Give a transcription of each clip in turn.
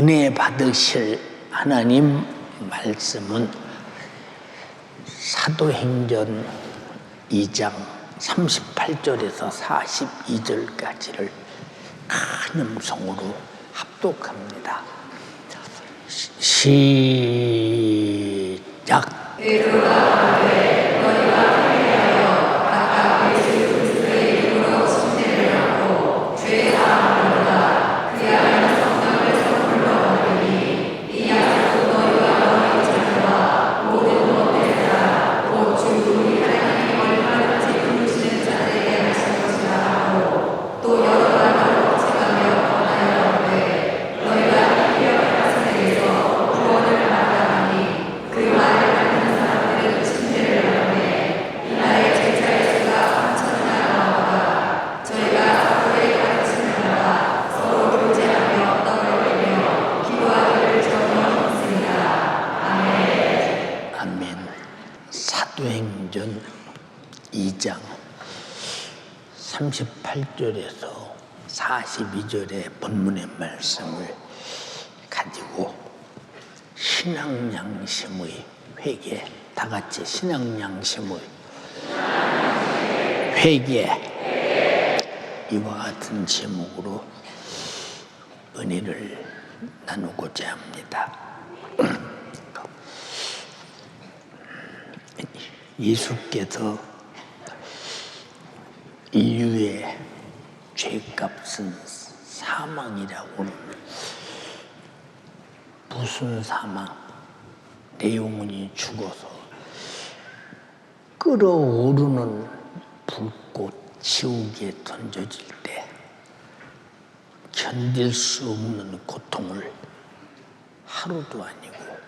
은혜 받으실 하나님 말씀은 사도행전 2장 38절에서 42절까지를 큰 음성으로 합독합니다. 시작. 사도행전 2장 38절에서 42절의 본문의 말씀을 가지고 신앙양심의 회개, 다 같이 신앙양심의 회개, 이와 같은 제목으로 은혜를 나누고자 합니다. 예수께서 인류의 죄값은 사망이라고는 무슨 사망? 내 영혼이 죽어서 끓어오르는 불꽃 지옥에 던져질 때 견딜 수 없는 고통을 하루도 아니고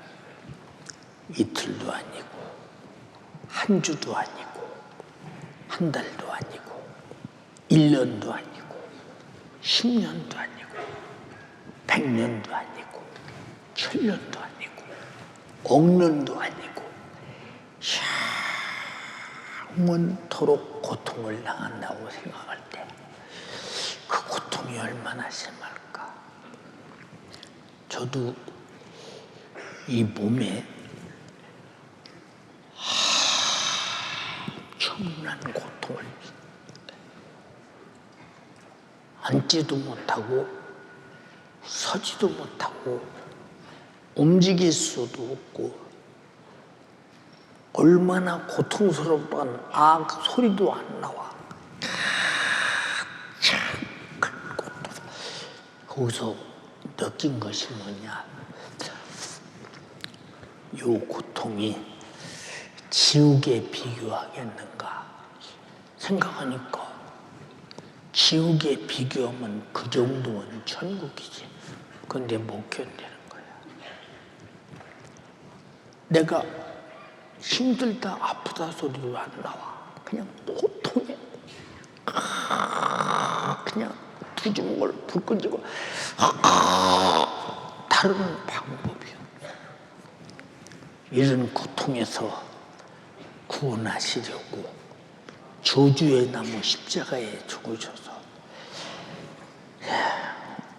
이틀도 아니고 한 주도 아니고 한 달도 아니고 1년도 아니고 10년도 아니고 100년도 아니고 1000년도 아니고 억년도 아니고 영원토록 고통을 당한다고 생각할 때 그 고통이 얼마나 심할까. 저도 이 몸에 엄청난 고통을 앉지도 못하고 서지도 못하고 움직일 수도 없고 얼마나 고통스럽던 소리도 안 나와. 참 큰 고통. 거기서 느낀 것이 뭐냐, 이 고통이 지옥에 비교하겠는가 생각하니까 지옥에 비교하면 그 정도는 천국이지. 근데 못 견디는 거야. 내가 힘들다 아프다 소리도 안 나와. 그냥 고통에 그냥 두 주먹을 불 끈지고 다른 방법이 없어. 이런 고통에서 구원하시려고 저주의 나무 십자가에 죽으셔서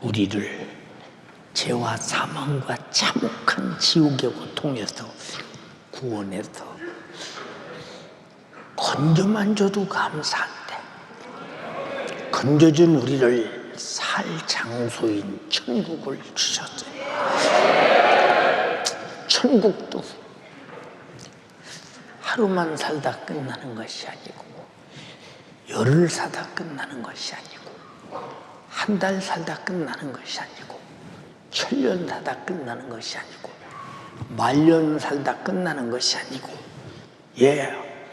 우리를 죄와 사망과 참혹한 지옥의 고통에서 구원해서 건져만 줘도 감사한데 건져준 우리를 살 장소인 천국을 주셨어요. 천국도 하루만 살다 끝나는 것이 아니고 열흘 살다 끝나는 것이 아니고 한 달 살다 끝나는 것이 아니고 1000년 살다 끝나는 것이 아니고 만년 살다 끝나는 것이 아니고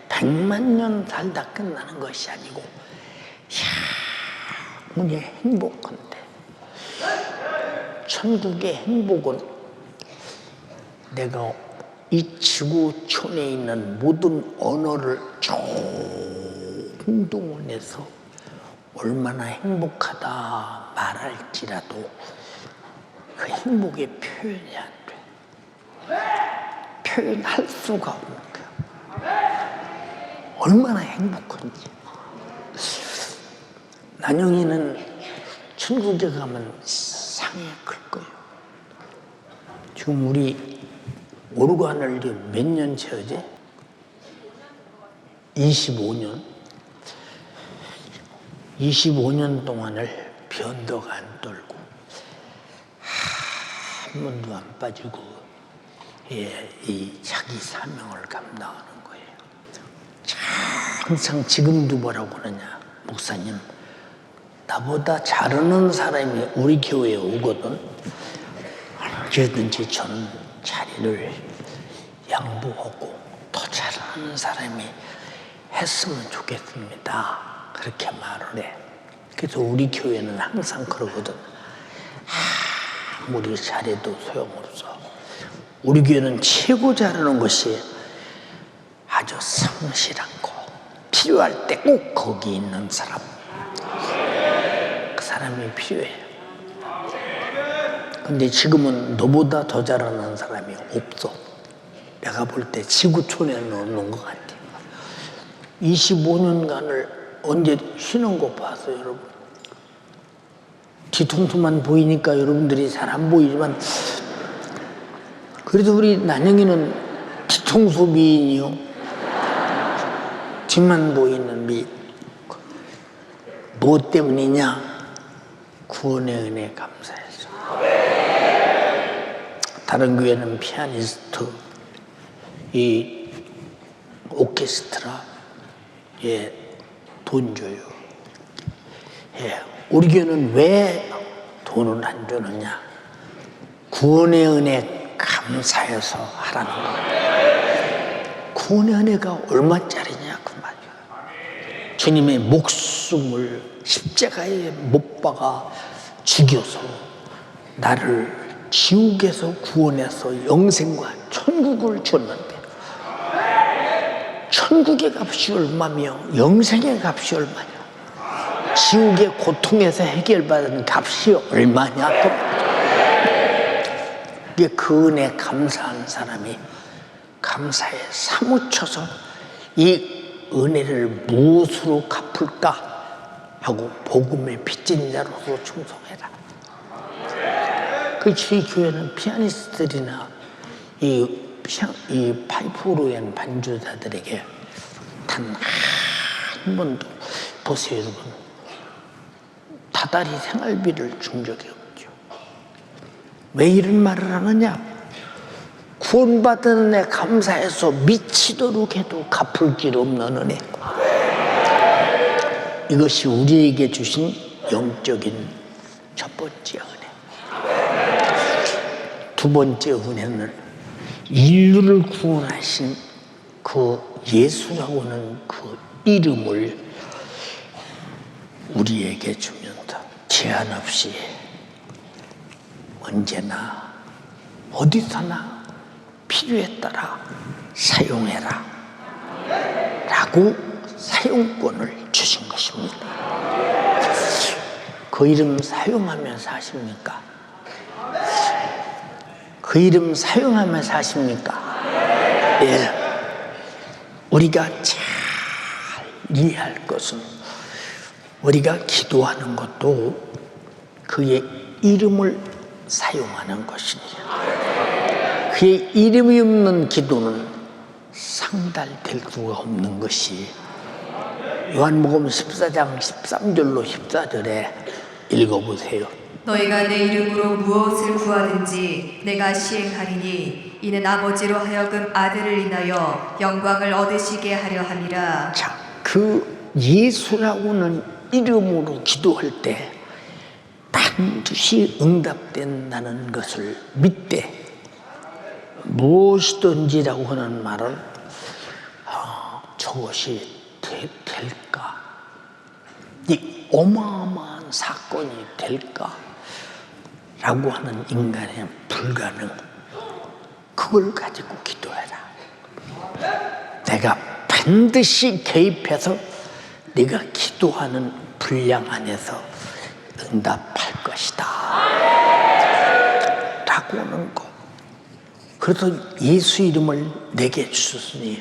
100만 년 살다 끝나는 것이 아니고 영원히 행복한데, 천국의 행복은 내가 이 지구촌에 있는 모든 언어를 총동원해서 얼마나 행복하다 말할지라도 그 행복의 표현이 안 돼. 표현할 수가 없는 거야. 얼마나 행복한지. 난영이는 천국에 가면 상이 클 거예요. 지금 우리 오르간을 몇 년 채우지? 25년. 25년 동안을 변덕 안 떨고 한 번도 안 빠지고 이 자기 사명을 감당하는 거예요. 항상 지금도 뭐라고 하느냐, 목사님, 나보다 잘하는 사람이 우리 교회에 오거든 언제든지 저는 자리를 양보하고 더 잘하는 사람이 했으면 좋겠습니다. 그렇게 말을 해. 그래서 우리 교회는 항상 그러거든. 아무리 잘해도 소용없어. 우리 교회는 최고 잘하는 것이 아주 성실한 거, 필요할 때 꼭 거기 있는 사람, 그 사람이 필요해. 근데 지금은 너보다 더 잘하는 사람이 없어. 내가 볼 때 지구촌에는 없는 것 같아. 25년간을 언제 쉬는 거 봤어요, 여러분? 뒤통수만 보이니까 여러분들이 잘 안 보이지만 그래도 우리 난영이는 뒤통수 미인이요. 뒤만 보이는 미. 뭐 때문이냐? 구원의 은혜 감사해서. 다른 교회는 피아니스트, 이 오케스트라, 돈 줘요. 우리 교회는 왜 돈을 안 주느냐? 구원의 은혜 감사해서 하라는 거예요. 구원의 은혜가 얼마짜리냐 그 말이야. 주님의 목숨을 십자가에 못 박아 죽여서 나를 지옥에서 구원해서 영생과 천국을 줬는데 천국의 값이 얼마며 영생의 값이 얼마냐? 지옥의 고통에서 해결받은 값이 얼마냐? 그 은혜 감사한 사람이 감사에 사무쳐서 이 은혜를 무엇으로 갚을까 하고 복음의 빚진 자로서 충성해라. 저희 교회는 피아니스트들이나 이 파이프로 한 반주자들에게 단 한 번도, 보세요 여러분, 다달이 생활비를 준 적이 없죠. 왜 이런 말을 하느냐? 구원받은 은혜 감사해서 미치도록 해도 갚을 길 없는 은혜. 이것이 우리에게 주신 영적인 첫 번째 은혜. 두 번째 은혜는 인류를 구원하신 그 예수라고는 그 이름을 우리에게 주면서 제한 없이 언제나 어디서나 필요에 따라 사용해라 라고 사용권을 주신 것입니다. 그 이름 사용하며 사십니까? 그 이름 사용하며 사십니까? 예. 우리가 잘 이해할 것은 우리가 기도하는 것도 그의 이름을 사용하는 것입니다. 그의 이름이 없는 기도는 상달될 수가 없는 것이 요한복음 14장 13절로 14절에 읽어보세요. 너희가 내 이름으로 무엇을 구하든지 내가 시행하리니 이는 아버지로 하여금 아들을 인하여 영광을 얻으시게 하려 함이라. 자, 그 예수라고는 이름으로 기도할 때 반드시 응답된다는 것을 믿되 무엇이든지라고 하는 말은 저것이 될까? 이 어마어마한 사건이 될까? 라고 하는 인간의 불가능, 그걸 가지고 기도해라. 내가 반드시 개입해서 네가 기도하는 분량 안에서 응답할 것이다 라고 하는 거. 그래서 예수 이름을 내게 주셨으니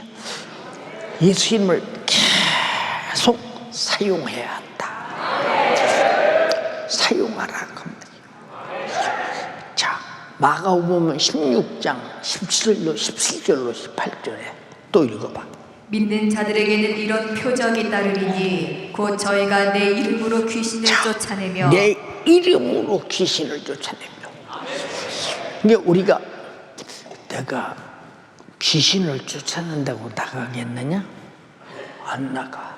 예수 이름을 계속 사용해야 한다. 사용하라. 자, 마가복음 16장 17절로 18절에 또 읽어봐. 믿는 자들에게는 이런 표적이 따르리니 곧 저희가 내 이름으로 귀신을 쫓아내며 내 이름으로 귀신을 쫓아내며. 이게 우리가 내가 귀신을 쫓아낸다고 나가겠느냐? 안 나가.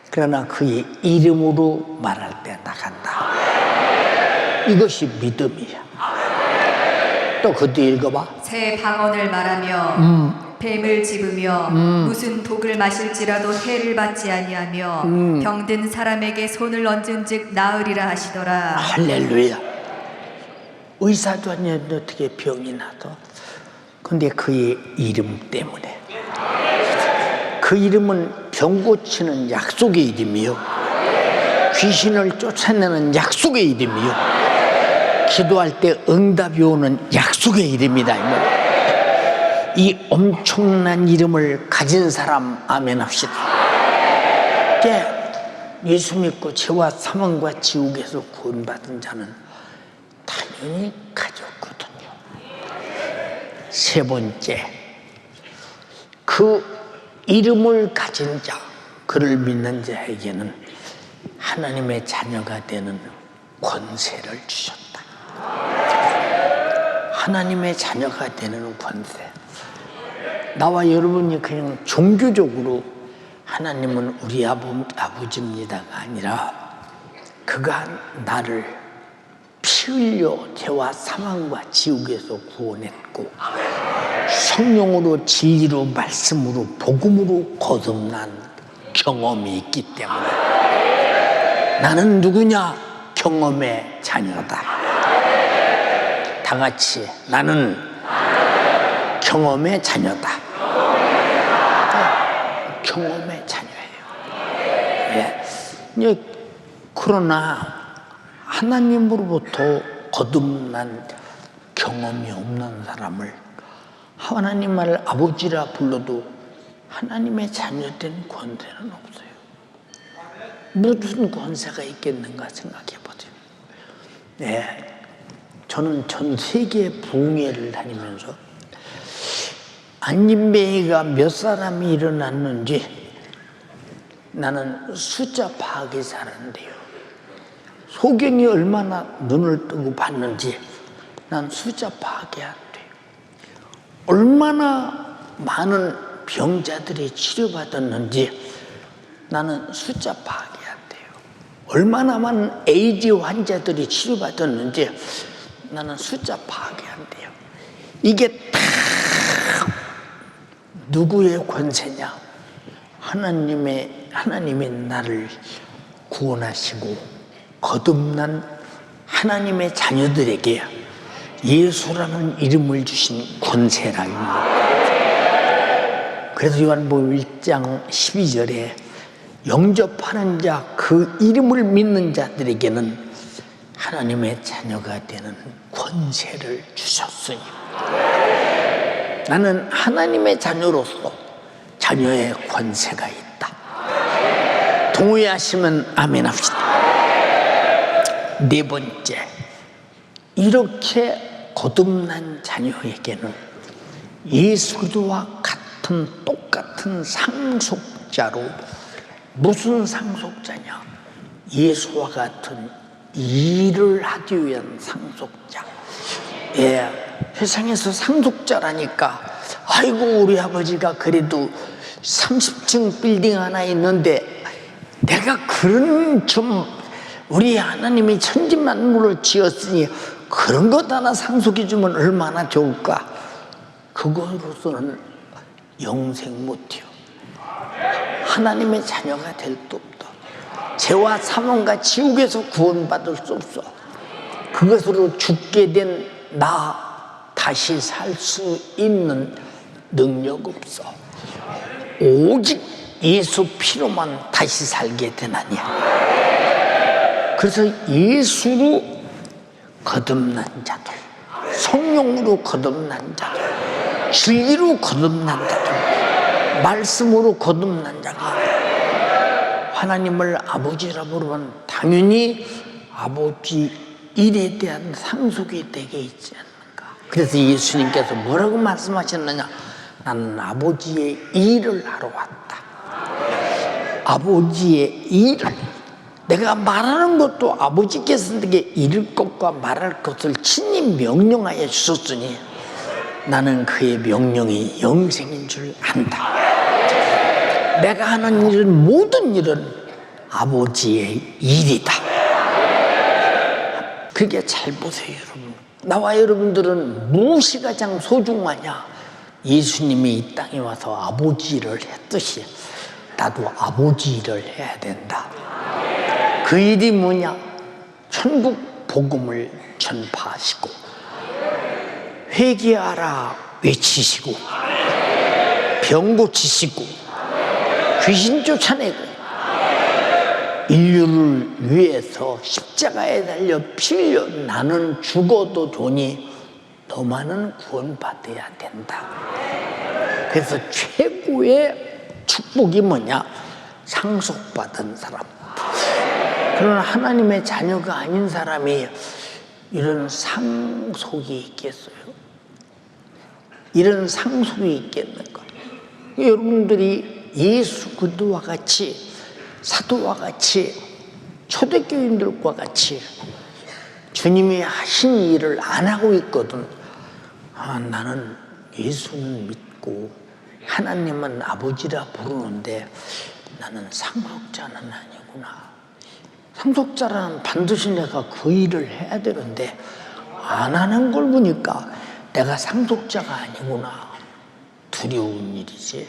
그러나 그의 이름으로 말할 때 나간다. 이것이 믿음이야. 또 그것도 읽어봐. 새 방언을 말하며 뱀을 집으며 무슨 독을 마실지라도 해를 받지 아니하며 병든 사람에게 손을 얹은즉 나으리라 하시더라. 할렐루야. 의사도 아니었는데 어떻게 병이 나도. 근데 그의 이름 때문에. 그 이름은 병 고치는 약속의 이름이요, 귀신을 쫓아내는 약속의 이름이요, 기도할 때 응답이 오는 약속의 이름이다. 이 엄청난 이름을 가진 사람 아멘 합시다. 예수 믿고 죄와 사망과 지옥에서 구원받은 자는 당연히 가졌거든요. 세 번째, 그 이름을 가진 자, 그를 믿는 자에게는 하나님의 자녀가 되는 권세를 주셨다. 하나님의 자녀가 되는 권세. 나와 여러분이 그냥 종교적으로 하나님은 우리 아버지입니다가 아니라 그가 나를 피 흘려 죄와 사망과 지옥에서 구원했고 성령으로 진리로 말씀으로 복음으로 거듭난 경험이 있기 때문에 나는 누구냐? 경험의 자녀다. 다 같이 나는 경험의 자녀다. 경험의 자녀예요. 예. 그러나 하나님으로부터 거듭난 경험이 없는 사람을 하나님 말 아버지라 불러도 하나님의 자녀된 권세는 없어요. 무슨 권세가 있겠는가 생각해 보세요. 네, 저는 전 세계 부흥회를 다니면서 안진뱅이가 몇 사람이 일어났는지 나는 숫자 파악이 잘 안 돼요. 소경이 얼마나 눈을 뜨고 봤는지 난 숫자 파악이 안 돼요. 얼마나 많은 병자들이 치료받았는지 나는 숫자 파악이 안 돼요. 얼마나 많은 에이즈 환자들이 치료받았는지 나는 숫자 파악이 안 돼요. 이게 다 누구의 권세냐? 하나님이 나를 구원하시고 거듭난 하나님의 자녀들에게 예수라는 이름을 주신 권세라는 것. 그래서 요한복음 1장 12절에 영접하는 자, 그 이름을 믿는 자들에게는 하나님의 자녀가 되는 권세를 주셨으니 나는 하나님의 자녀로서 자녀의 권세가 있다. 동의하시면 아멘 합시다. 네 번째, 이렇게 거듭난 자녀에게는 예수 그리스도와 같은 똑같은 상속자로, 무슨 상속자냐? 예수와 같은 일을 하기 위한 상속자. 예, 세상에서 상속자라니까 아이고 우리 아버지가 그래도 30층 빌딩 하나 있는데 내가 그런 좀 우리 하나님이 천지만물을 지었으니 그런 것 하나 상속해 주면 얼마나 좋을까? 그거로서는 영생 못해요. 하나님의 자녀가 될 수 없다. 죄와 사망과 지옥에서 구원받을 수 없어. 그것으로 죽게 된 나 다시 살 수 있는 능력 없어. 오직 예수 피로만 다시 살게 되나니. 그래서 예수로 거듭난 자들, 성령으로 거듭난 자들, 진리로 거듭난 자들, 말씀으로 거듭난 자가 하나님을 아버지라 부르면 당연히 아버지 일에 대한 상속이 되게 있지 않는가. 그래서 예수님께서 뭐라고 말씀하셨느냐? 나는 아버지의 일을 하러 왔다. 아버지의 일을, 내가 말하는 것도 아버지께서 내게 이를 것과 말할 것을 친히 명령하여 주셨으니 나는 그의 명령이 영생인 줄 안다. 내가 하는 일은, 모든 일은 아버지의 일이다. 그게 잘 보세요, 여러분. 나와 여러분들은 무엇이 가장 소중하냐? 예수님이 이 땅에 와서 아버지 일을 했듯이 나도 아버지 일을 해야 된다. 그 일이 뭐냐? 천국 복음을 전파하시고 회개하라 외치시고 병 고치시고 귀신 쫓아내고 인류를 위해서 십자가에 달려 피 흘려 나는 죽어도 좋으니 너만은 구원받아야 된다. 그래서 최고의 축복이 뭐냐? 상속받은 사람. 그러나 하나님의 자녀가 아닌 사람이 이런 상속이 있겠어요? 이런 상속이 있겠는가? 여러분들이 예수 그리스도와 같이, 사도와 같이, 초대교인들과 같이 주님이 하신 일을 안 하고 있거든. 나는 예수는 믿고 하나님은 아버지라 부르는데 나는 상속자는 아니구나. 상속자라는 반드시 내가 그 일을 해야 되는데 안 하는 걸 보니까 내가 상속자가 아니구나. 두려운 일이지.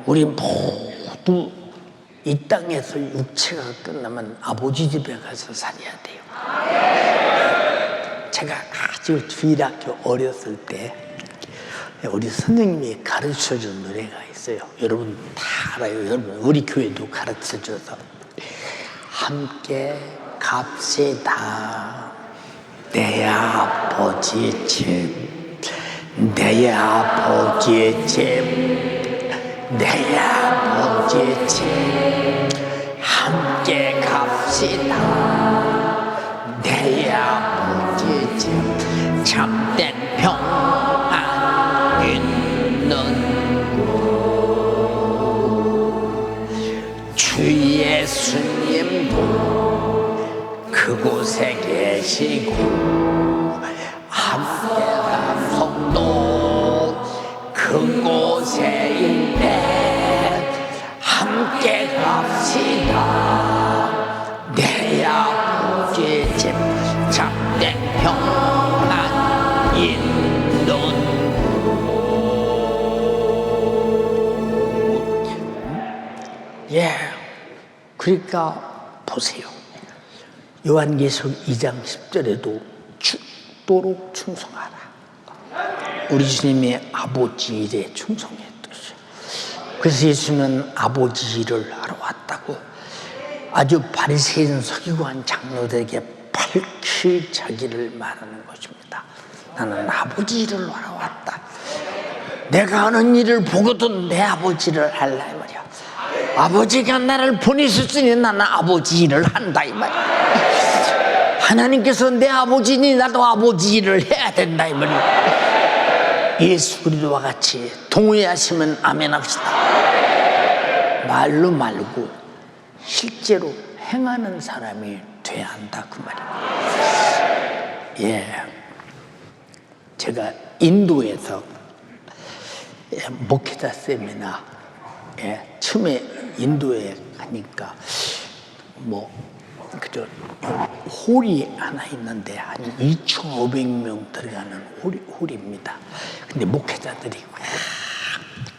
우리 모두 이 땅에서 육체가 끝나면 아버지 집에 가서 살아야 돼요. 제가 아주 주일학교 어렸을 때 우리 선생님이 가르쳐준 노래가 있어요. 여러분 다 알아요. 여러분 우리 교회도 가르쳐줘서 함께 갑시다. 내 아버지 집, 내 아버지 집, 내 아버지 집, 함께 갑시다. 내 아버지 집, 참된 평안 있는 곳. 주 예수님도 그곳에 계시고 함께 감성도 그곳에 있네. 함께 갑시다. 내 아버지 집, 참된 평안 있는 곳. 예, 그러니까 보세요. 요한계시록 2장 10절에도 죽도록 충성하라. 우리 주님의 아버지 일에 충성했듯이. 그래서 예수는 아버지 일을 하러 왔다고 아주 바리새인 서기관 장로들에게 밝히 자기를 말하는 것입니다. 나는 아버지 일을 하러 왔다. 내가 하는 일을 보고도 내 아버지를 할라 이 말이야. 아버지가 나를 보내셨으니 나는 아버지 일을 한다 이 말이야. 하나님께서 내 아버지니 나도 아버지 일을 해야 된다 이 말이야. 예수 그리스도와 같이 동의하시면 아멘 합시다. 말로 말고 실제로 행하는 사람이 돼야 한다 그 말이야. 예, 제가 인도에서 목회자 세미나 처음에 인도에 가니까 그저 홀이 하나 있는데 한 2,500명 들어가는 홀입니다. 근데 목회자들이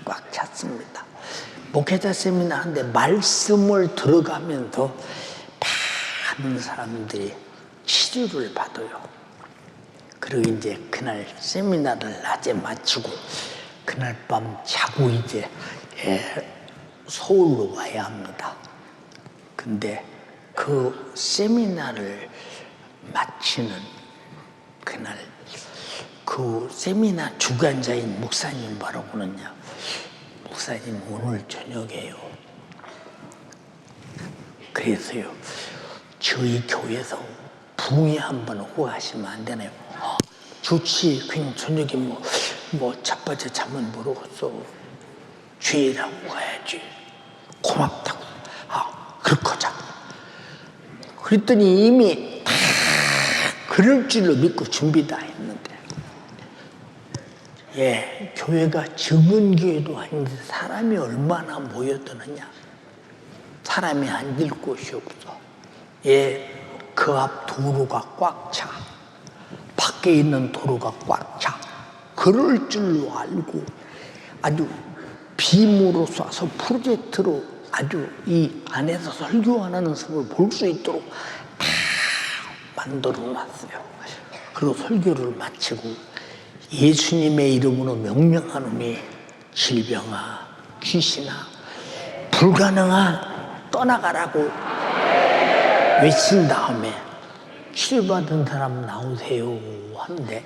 꽉 찼습니다. 목회자 세미나 하는데 말씀을 들어가면서 많은 사람들이 치료를 받아요. 그리고 이제 그날 세미나를 낮에 마치고 그날 밤 자고 이제 서울로 와야 합니다. 근데 그 세미나를 마치는 그날 그 세미나 주관자인 목사님 뭐라고 그러냐. 목사님 오늘 저녁에요. 좋지. 그냥 저녁에 자빠져 자면 모르겠어. 죄라고 가야지. 고맙다고. 그렇거자. 그랬더니 이미 다 그럴 줄로 믿고 준비 다 했는데, 교회가 적은 교회도 아닌데 사람이 얼마나 모여드느냐. 사람이 앉을 곳이 없어. 그 앞 도로가 꽉 차. 밖에 있는 도로가 꽉 차. 그럴 줄로 알고 아주 빔으로 쏴서 프로젝트로 아주 이 안에서 설교하는 모습을 볼 수 있도록 다 만들어 놨어요. 그리고 설교를 마치고 예수님의 이름으로 명령하노니 질병아, 귀신아, 불가능한 떠나가라고 외친 다음에 치료받은 사람 나오세요 하는데,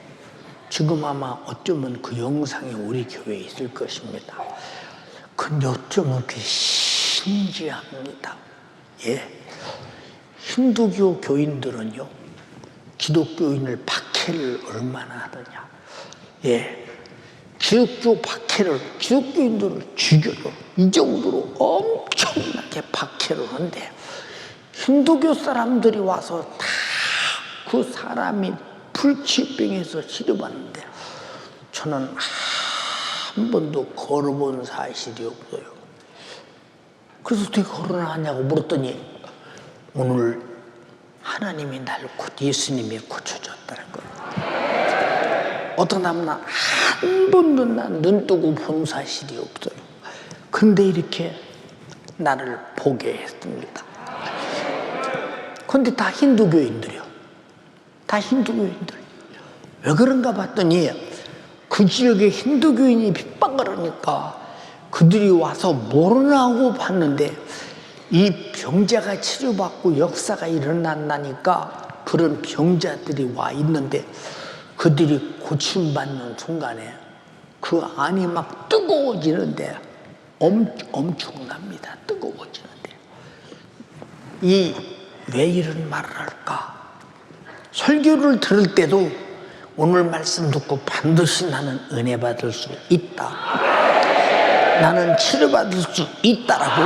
지금 아마 어쩌면 그 영상이 우리 교회에 있을 것입니다. 근데 어쩌면 그게 신기합니다. 힌두교 교인들은요, 기독교인을 박해를 얼마나 하느냐. 기독교 박해를, 기독교인들을 죽여요. 이 정도로 엄청나게 박해를 하는데, 힌두교 사람들이 와서 다 그 사람이 불치병에서 치료받는데, 저는 한 번도 걸어본 사실이 없어요. 그래서 어떻게 걸어나가냐고 물었더니, 오늘 하나님이 날 예수님이 고쳐줬다는 거예요. 어떤 다음날 한 번도 난 눈 뜨고 본 사실이 없어요. 근데 이렇게 나를 보게 했습니다. 근데 다 힌두교인들이요. 다 힌두교인들. 왜 그런가 봤더니 그 지역에 힌두교인이 핍박을 하니까 그들이 와서 모르나고 봤는데, 이 병자가 치료받고 역사가 일어난다니까 그런 병자들이 와 있는데, 그들이 고침받는 순간에 그 안이 막 뜨거워지는데, 엄청납니다. 뜨거워지는데. 왜 이런 말을 할까? 설교를 들을 때도 오늘 말씀 듣고 반드시 나는 은혜 받을 수 있다, 나는 치료받을 수 있다라고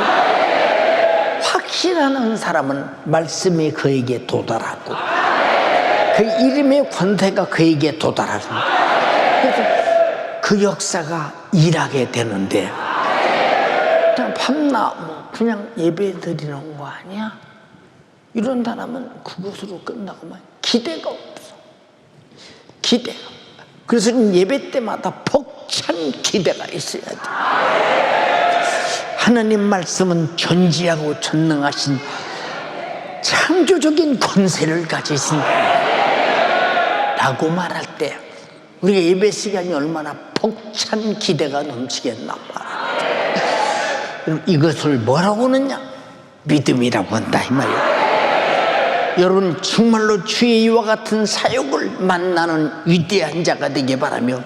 확신하는 사람은 말씀이 그에게 도달하고 그 이름의 권세가 그에게 도달하고, 그래서 그 역사가 일하게 되는데, 그냥 밤낮 그냥 예배 드리는 거 아니야? 이런 사람은 그것으로 끝나고만 기대가 없어. 기대가. 그래서 예배 때마다 벅찬 기대가 있어야 돼. 하나님 말씀은 전지하고 전능하신 창조적인 권세를 가지신 라고 말할 때 우리가 예배 시간이 얼마나 벅찬 기대가 넘치겠나 말이야. 이것을 뭐라고 하느냐? 믿음이라고 한다 이 말이야. 여러분 정말로 주의 이와 같은 사역을 만나는 위대한 자가 되기 바라며,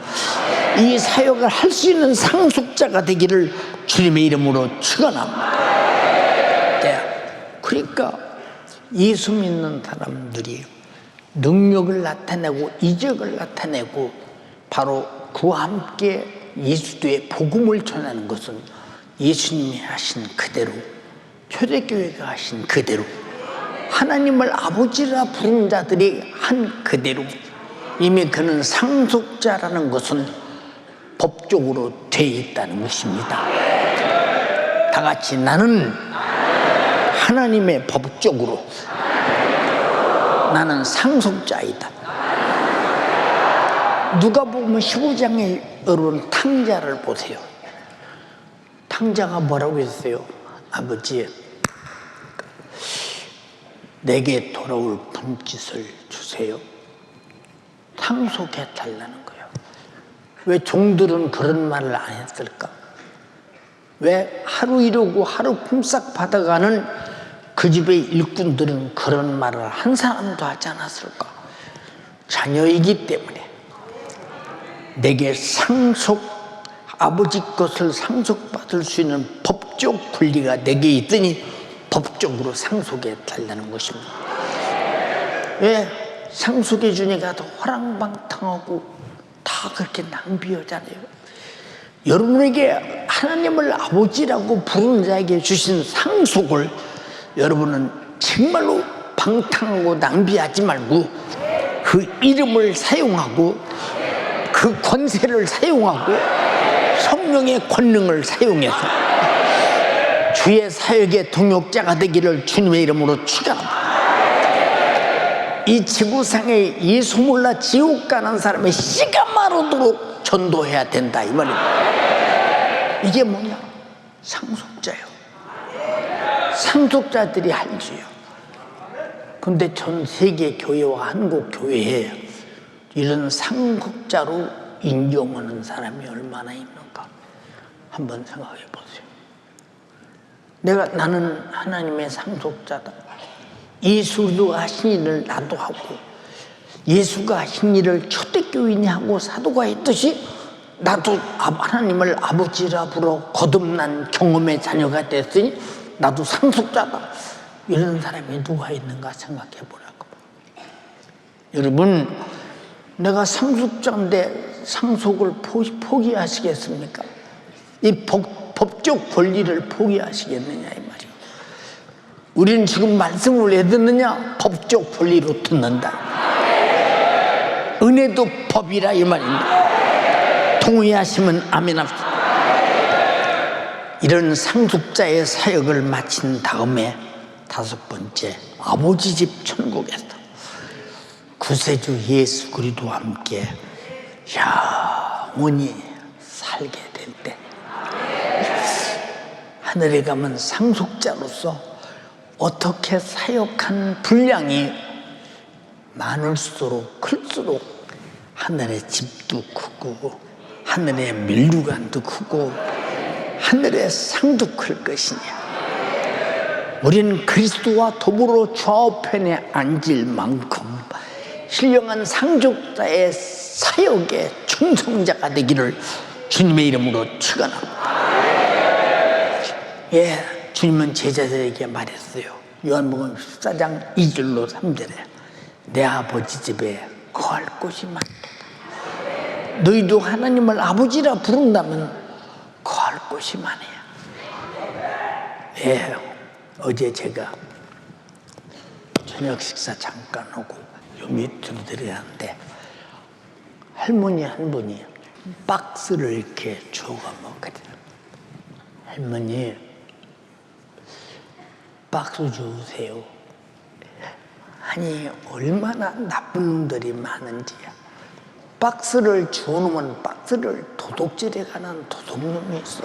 이 사역을 할 수 있는 상속자가 되기를 주님의 이름으로 축원합니다. 그러니까 예수 믿는 사람들이 능력을 나타내고 이적을 나타내고 바로 그와 함께 예수의 복음을 전하는 것은 예수님이 하신 그대로, 초대교회가 하신 그대로, 하나님을 아버지라 부른 자들이 한 그대로, 이미 그는 상속자라는 것은 법적으로 돼 있다는 것입니다. 다 같이 나는 하나님의 법적으로 나는 상속자이다. 누가복음 15장에 여러분 탕자를 보세요. 탕자가 뭐라고 했어요? 아버지, 내게 돌아올 분깃을 주세요. 상속해 달라는 거예요. 왜 종들은 그런 말을 안 했을까? 왜 하루 이루고 하루 품삯 받아가는 그 집의 일꾼들은 그런 말을 한 사람도 하지 않았을까? 자녀이기 때문에 내게 아버지 것을 상속받을 수 있는 법적 권리가 내게 있으니 법적으로 상속해 달라는 것입니다. 왜? 상속해 주니까 더 화랑방탕하고 다 그렇게 낭비하잖아요. 여러분에게 하나님을 아버지라고 부르는 자에게 주신 상속을 여러분은 정말로 방탕하고 낭비하지 말고 그 이름을 사용하고 그 권세를 사용하고 성령의 권능을 사용해서 주의 사역의 동역자가 되기를 주님의 이름으로 축원합니다. 이 지구상에 예수 몰라 지옥 가는 사람의 씨가 마르도록 전도해야 된다 이 말입니다. 이게 뭐냐? 상속자요. 상속자들이 할 일이에요. 근데 전 세계 교회와 한국 교회에 이런 상속자로 인정하는 사람이 얼마나 있는가 한번 생각해 보세요. 나는 하나님의 상속자다. 예수도 하신 일을 나도 하고 예수가 하신 일을 초대교인이 하고 사도가 했듯이 나도 하나님을 아버지라 부르어 거듭난 경험의 자녀가 됐으니 나도 상속자다. 이런 사람이 누가 있는가 생각해 보라고. 여러분, 내가 상속자인데 상속을 포기하시겠습니까? 이 법적 권리를 포기하시겠느냐 이 말이에요. 우리는 지금 말씀을 왜 듣느냐? 법적 권리로 듣는다. 은혜도 법이라 이 말입니다. 동의하시면 아멘 합시다. 이런 상속자의 사역을 마친 다음에 다섯 번째, 아버지 집 천국에서 구세주 예수 그리스도와 함께 영원히 살게 될 때 하늘에 가면 상속자로서 어떻게 사역한 분량이 많을수록 클수록 하늘의 집도 크고 하늘의 밀류관도 크고 하늘의 상도 클 것이냐. 우리는 그리스도와 더불어 좌우편에 앉을 만큼 신령한 상속자의 사역의 충성자가 되기를 주님의 이름으로 축원합니다. 주님은 제자들에게 말했어요. 요한복음 14장 2절로 3절에 내 아버지 집에 거할 곳이 많다. 너희도 하나님을 아버지라 부른다면 거할 곳이 많아요. 어제 제가 저녁 식사 잠깐 하고 요 밑으로 들어가는데 할머니 한 분이 박스를 이렇게 주워 먹거든요. 할머니 박스 주세요. 아니 얼마나 나쁜 놈들이 많은지야. 박스를 주워놓으면 박스를 도둑질해 가는 도둑놈이 있어.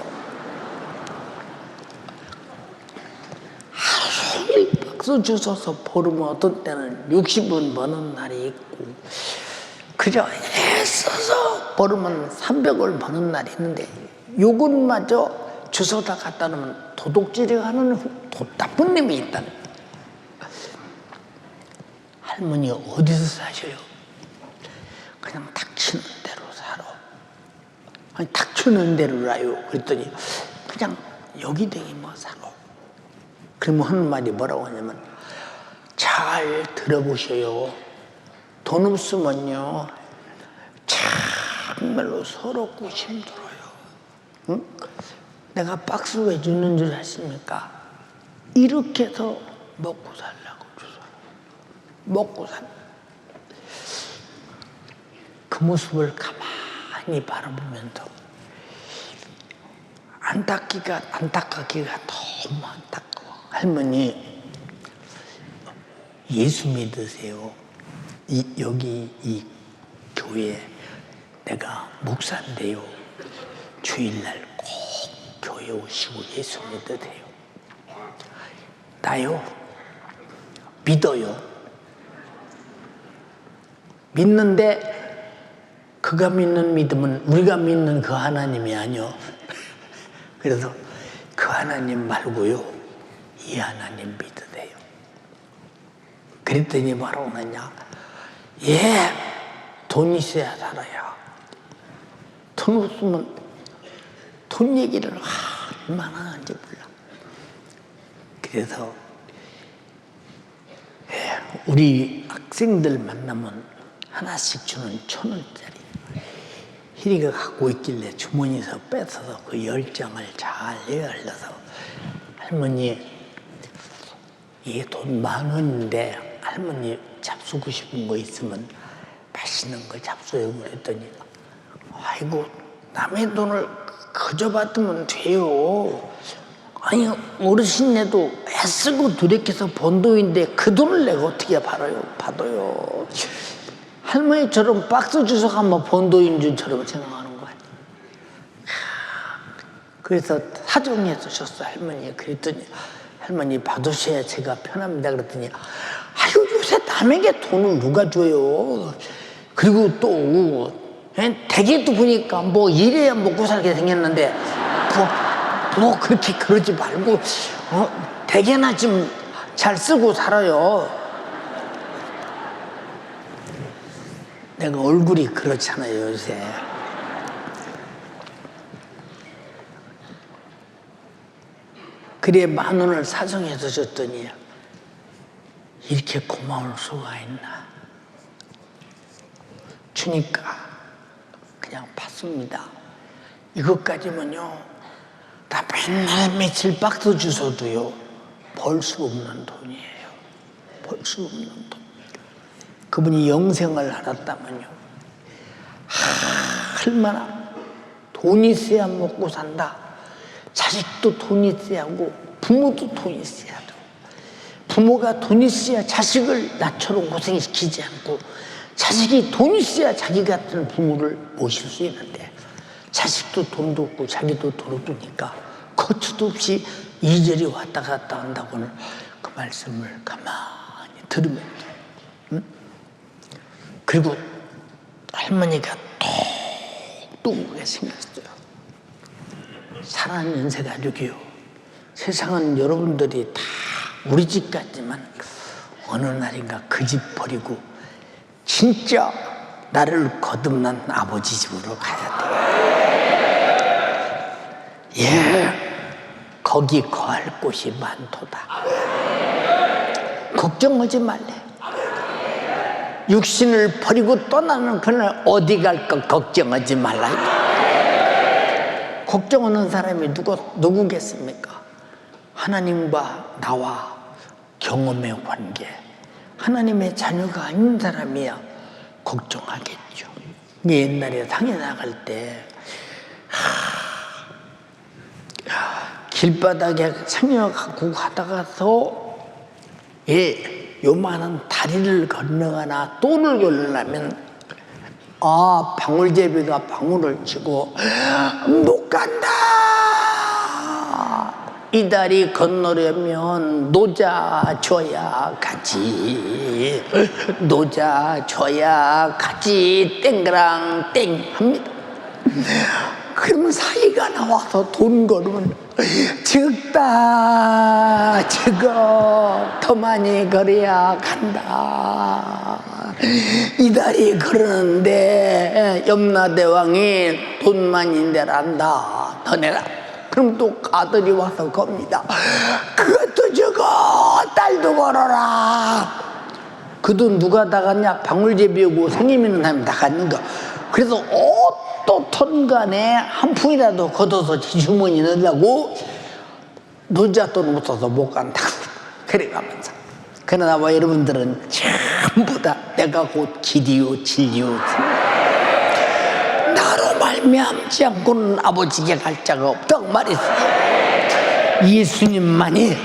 하루 종일 박스 주워서 버리면 어떤 때는 60원 버는 날이 있고 그저 애써서 버리면 300원 버는 날이 있는데 요것마저 주워다 갖다 놓으면 도둑질해 가는 나쁜 놈이 있다는. 할머니 어디서 사셔요? 그냥 닥치는 대로 살아. 아니 닥치는 대로라요. 그랬더니 그냥 여기저기 뭐 살아. 그러면 하는 말이 뭐라고 하냐면 잘 들어보셔요. 돈 없으면요 정말로 서럽고 힘들어요. 응? 내가 박스 왜 주는 줄 아십니까? 이렇게 해서 먹고 살라고 주소요. 먹고 살. 그 모습을 가만히 바라보면서 안타깝기가 너무 안타까워. 할머니 예수 믿으세요. 여기 이 교회 내가 목사인데요. 주일날 꼭 교회 오시고 예수 믿으세요. 나요 믿어요. 믿는데 그가 믿는 믿음은 우리가 믿는 그 하나님이 아니요. 그래서 그 하나님 말고요 이 하나님 믿으세요. 그랬더니 뭐라고 하냐? 돈 있어야 살아요. 돈 없으면 돈 얘기를 얼마나 하는지 몰라. 그래서 우리 학생들 만나면 하나씩 주는 1,000원짜리 희리가 갖고 있길래 주머니에서 뺏어서 그 10장을 잘 열어서 할머니 이게 돈 10,000원인데 할머니 잡수고 싶은 거 있으면 맛있는 거 잡수요 그랬더니 아이고 남의 돈을 거저 받으면 돼요. 아니 어르신네도 애쓰고 두렵게서 번 돈인데 그 돈을 내가 어떻게 받아요. 할머니처럼 박스 주워가 뭐 번 돈인 줄처럼 생각하는 거 아니에요. 그래서 사정해서 줬어 할머니. 그랬더니 할머니 받으셔야 제가 편합니다 그랬더니 아유 요새 남에게 돈을 누가 줘요. 그리고 또 대게도 보니까 뭐 이래야 먹고 살게 생겼는데 뭐 그렇게 그러지 말고 대게나 좀 잘 쓰고 살아요. 내가 얼굴이 그렇잖아요 요새. 그래 10,000원을 사정해서 줬더니 이렇게 고마울 수가 있나. 주니까 그냥 받습니다. 이것까지면요 나 맨날 며칠 박스 주워도요 벌 수 없는 돈이에요. 벌 수 없는 돈. 그분이 영생을 알았다면요 얼마나 돈이 있어야 먹고 산다. 자식도 돈이 있어야 하고 부모도 돈이 있어야 하고 부모가 돈이 있어야 자식을 나처럼 고생시키지 않고 자식이 돈이 있어야 자기 같은 부모를 모실 수 있는데 자식도 돈도 없고 자기도 돈 없으니까 거처도 없이 이리저리 왔다 갔다 한다고는 그 말씀을 가만히 들으면 응? 그리고 할머니가 똑똑하게 생겼어요. 사랑하는 연세가족이요. 세상은 여러분들이 다 우리 집 같지만 어느 날인가 그 집 버리고 진짜 나를 거듭난 아버지 집으로 가야 돼. 거기 거할 곳이 많도다. 걱정하지 말래. 육신을 버리고 떠나는 그날 어디 갈까 걱정하지 말라. 걱정하는 사람이 누구겠습니까? 하나님과 나와 경험의 관계, 하나님의 자녀가 아닌 사람이야 걱정하겠죠. 옛날에 상해 나갈 때 길바닥에 상여 갖고 가다가서 요만한 다리를 건너가나 또를 건너려면 방울제비가 방울을 치고 못 간다. 이 다리 건너려면 노자 줘야 가지. 노자 줘야 가지. 땡그랑 땡 합니다. 그러면 사이가 나와서 돈 걸으면 적다 적어 더 많이 걸어야 간다. 이 다리 걸었는데 염라대왕이 돈 많이 내란다. 더 내라. 그럼 또 아들이 와서 겁니다. 그것도 적어 딸도 걸어라. 그 돈 누가 다 갔냐? 방울제비하고 생임 있는 사람이 다 갔는 거. 그래서 어떻든 간에 한 푼이라도 걷어서 주머니 넣으려고 노자 돈 못 써서 못 간다고 그래가면서. 그러나 뭐 여러분들은 전부 다 내가 곧 길이요 진리요 나로 말미암지 않고는 아버지께 갈 자가 없다고 말했어요. 예수님만이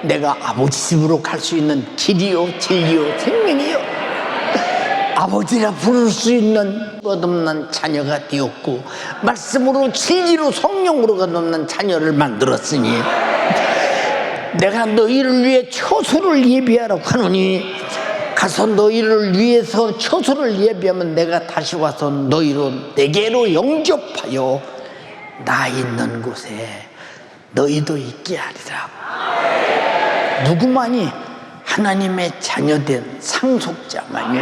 내가 아버지 집으로 갈 수 있는 길이요 진리요 생명이요 아버지라 부를 수 있는 거듭난 자녀가 되었고 말씀으로 진리로 성령으로 거듭난 자녀를 만들었으니 내가 너희를 위해 처소를 예비하라고 하노니 가서 너희를 위해서 처소를 예비하면 내가 다시 와서 너희로 내게로 영접하여 나 있는 곳에 너희도 있게 하리라. 누구만이 하나님의 자녀된 상속자만이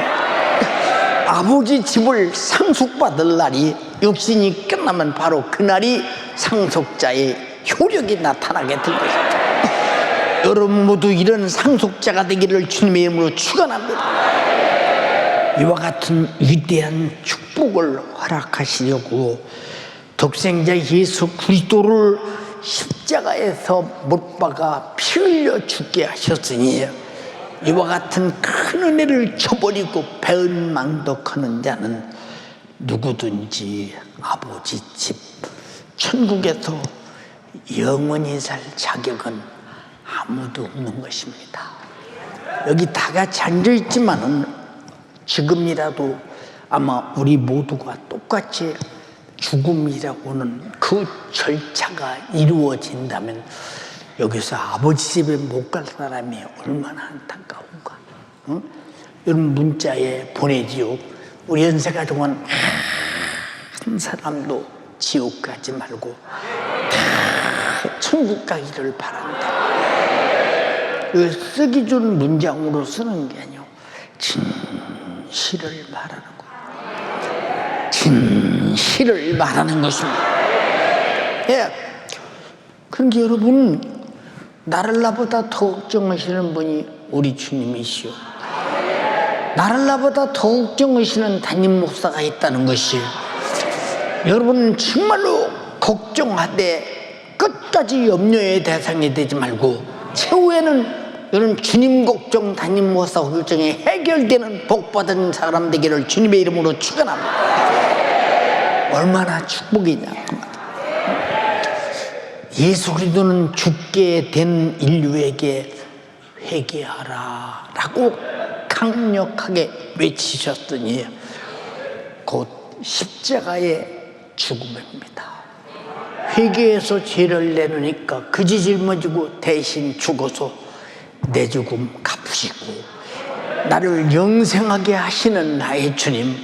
아버지 집을 상속받을 날이 육신이 끝나면 바로 그날이 상속자의 효력이 나타나게 될 것입니다. 여러분 모두 이런 상속자가 되기를 주님의 이름으로 축원합니다. 이와 같은 위대한 축복을 허락하시려고 독생자 예수 그리스도를 십자가에서 못 박아 피 흘려 죽게 하셨으니 이와 같은 큰 은혜를 저버리고 배은망덕하는 자는 누구든지 아버지 집 천국에서 영원히 살 자격은 아무도 없는 것입니다. 여기 다 같이 앉아있지만은 지금이라도 아마 우리 모두가 똑같이 죽음이라고는 그 절차가 이루어진다면 여기서 아버지 집에 못 갈 사람이 얼마나 안타까운가. 응? 여러분 문자에 보내지요. 우리 연세가족은 한 사람도 지옥 가지 말고 다 천국 가기를 바란다. 쓰기 좋은 문장으로 쓰는 게 아니요, 진실을 말하는 거예요. 진실을 말하는 것입니다. 예. 그러니까 여러분, 나를 나보다 더 걱정하시는 분이 우리 주님이시오. 나를 나보다 더 걱정하시는 담임 목사가 있다는 것이, 여러분 정말로 걱정하되 끝까지 염려의 대상이 되지 말고 최후에는 여러분 주님 걱정, 담임 목사 걱정이 해결되는 복받은 사람 되기를 주님의 이름으로 축원합니다. 얼마나 축복이냐. 예수 그리스도는 죽게 된 인류에게 회개하라 라고 강력하게 외치셨더니 곧 십자가의 죽음입니다. 회개해서 죄를 내놓으니까 그지 짊어지고 대신 죽어서 내 죽음 갚으시고 나를 영생하게 하시는 나의 주님,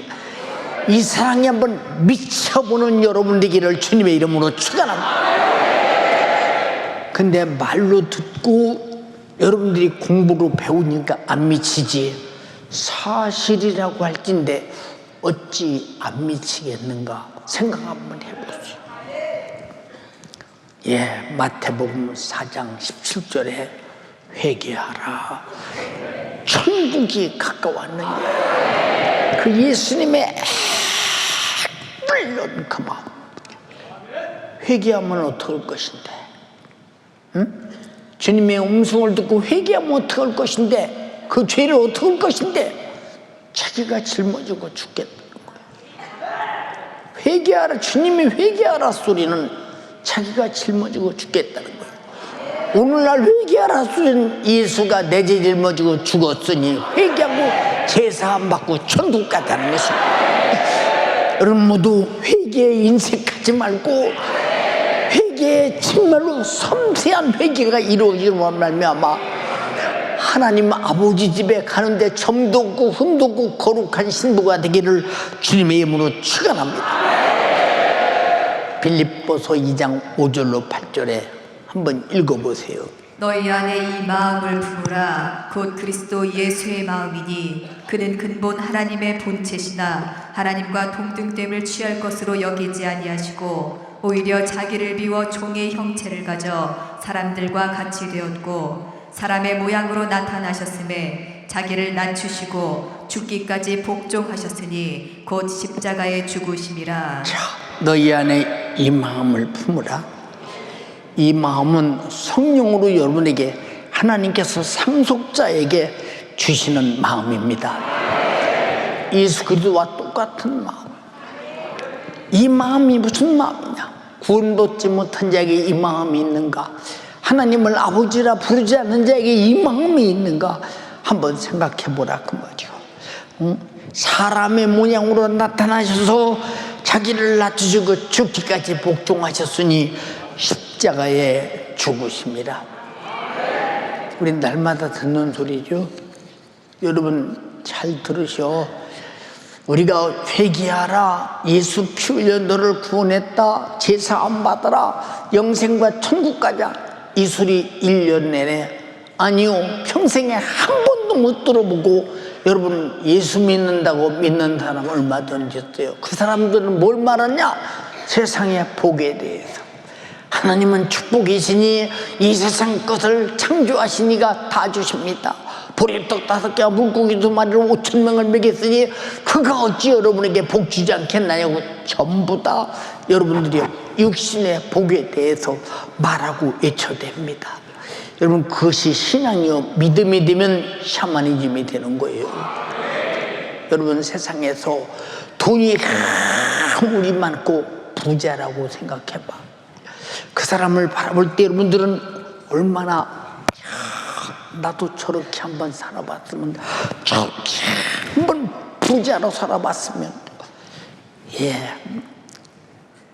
이 사랑에 한번 미쳐보는 여러분 되기를 주님의 이름으로 축원합니다. 근데 말로 듣고 여러분들이 공부로 배우니까 안 미치지, 사실이라고 할진데 어찌 안 미치겠는가 생각 한번 해보세요. 예, 마태복음 4장 17절에 회개하라, 천국이 가까웠느니라. 그 예수님의 불른 그 마음, 회개하면 어떻게 할 것인데, 응? 주님의 음성을 듣고 회개하면 어떻게 할 것인데, 그 죄를 어떻게 할 것인데, 자기가 짊어지고 죽겠다는 거예요. 회개하라, 주님이 회개하라 소리는 자기가 짊어지고 죽겠다는 거예요. 오늘날 회개하라 소리는 예수가 내 죄 짊어지고 죽었으니 회개하고 제사함 받고 천국 가자는 것입니다. 여러분 모두 회개에 인색하지 말고 회개에 정말로 섬세한 회개가 이루어지는 말미암아 하나님 아버지 집에 가는데 점도 없고 흠도 없고 거룩한 신부가 되기를 주님의 이름으로 축원합니다. 빌립보서 2장 5절로 8절에 한번 읽어보세요. 너희 안에 이 마음을 품으라. 곧 그리스도 예수의 마음이니 그는 근본 하나님의 본체시나 하나님과 동등됨을 취할 것으로 여기지 아니하시고 오히려 자기를 비워 종의 형체를 가져 사람들과 같이 되었고 사람의 모양으로 나타나셨음에 자기를 낮추시고 죽기까지 복종하셨으니 곧 십자가에 죽으심이라. 자, 너희 안에 이 마음을 품으라. 이 마음은 성령으로 여러분에게 하나님께서 상속자에게 주시는 마음입니다. 예수 그리스도와 똑같은 마음. 이 마음이 무슨 마음이냐? 구원받지 못한 자에게 이 마음이 있는가? 하나님을 아버지라 부르지 않는 자에게 이 마음이 있는가? 한번 생각해 보라 그 말이죠. 사람의 모양으로 나타나셔서 자기를 낮추시고 죽기까지 복종하셨으니 십자가에 죽으십니다. 우리 날마다 듣는 소리죠. 여러분 잘 들으셔. 우리가 회개하라, 예수 피 흘려 너를 구원했다, 제사함 받아라, 영생과 천국 가자, 이 소리 1년 내내, 아니요 평생에 한 번도 못 들어보고 여러분 예수 믿는다고 믿는 사람 얼마든지 있어요. 그 사람들은 뭘 말하냐? 세상의 복에 대해서. 하나님은 축복이시니 이 세상 것을 창조하신 이가 다 주십니다. 보리떡 5개와 물고기 2마리로 5,000명을 먹였으니 그가 어찌 여러분에게 복 주지 않겠나냐고 전부 다 여러분들이 육신의 복에 대해서 말하고 외쳐댑니다. 여러분, 그것이 신앙이요 믿음이 되면 샤머니즘이 되는 거예요. 여러분, 세상에서 돈이 아무리 많고 부자라고 생각해봐. 그 사람을 바라볼 때 여러분들은 얼마나 나도 저렇게 한번 살아봤으면, 저렇게 한번 부자로 살아봤으면.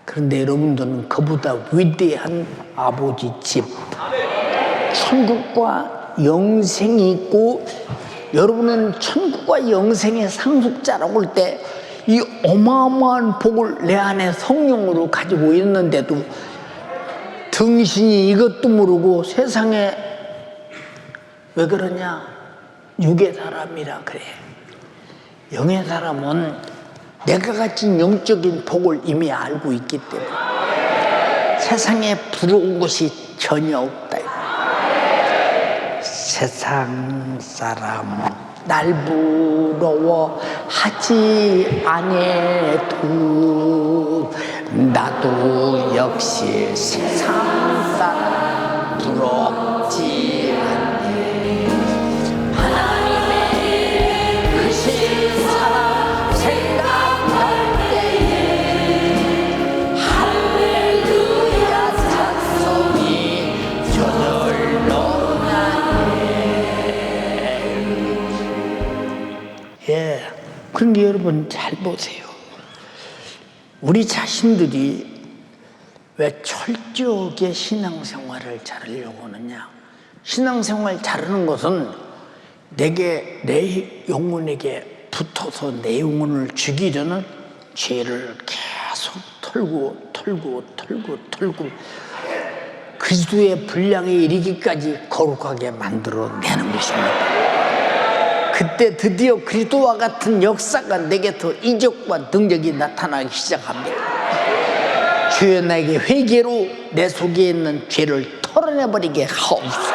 그런데 여러분들은 그보다 위대한 아버지 집, 천국과 영생이 있고, 여러분은 천국과 영생의 상속자라고 할 때 이 어마어마한 복을 내 안에 성령으로 가지고 있는데도 등신이 이것도 모르고 세상에 왜 그러냐? 육의 사람이라 그래. 영의 사람은 내가 가진 영적인 복을 이미 알고 있기 때문에 세상에 부러운 것이 전혀 없다. 세상 사람 날 부러워하지 아니해도 나도 역시 세상 사람 부럽지 않네. 하나님의 크신 사랑 생각할 때에 할렐루야 찬송이 저절로 그런데 여러분 잘 보세요. 우리 자신들이 왜 철저하게 신앙생활을 잘하려고 하느냐? 신앙생활 잘하는 것은 내게, 내 영혼에게 붙어서 내 영혼을 죽이려는 죄를 계속 털고 그리스도의 분량에 이르기까지 거룩하게 만들어내는 것입니다. 그때 드디어 그리스도와 같은 역사가 내게서 이적과 능력이 나타나기 시작합니다. 주여 나에게 회개로 내 속에 있는 죄를 털어내버리게 하옵소서.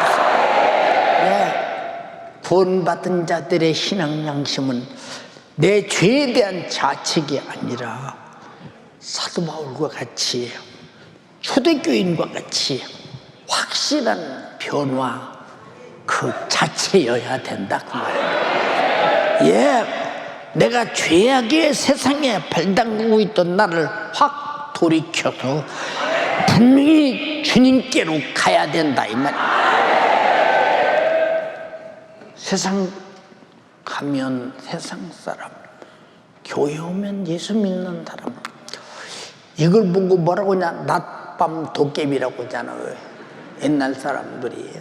구원받은 자들의 신앙 양심은 내 죄에 대한 자책이 아니라 사도 바울과 같이 초대교인과 같이 확실한 변화 그 자체여야 된다 그 말이에요. 내가 죄악의 세상에 발담그고 있던 나를 확 돌이켜서 분명히 주님께로 가야 된다 이 말이에요. 세상 가면 세상 사람, 교회 오면 예수 믿는 사람, 이걸 보고 뭐라고 하냐? 낮밤 도깨비라고 하잖아요. 옛날 사람들이.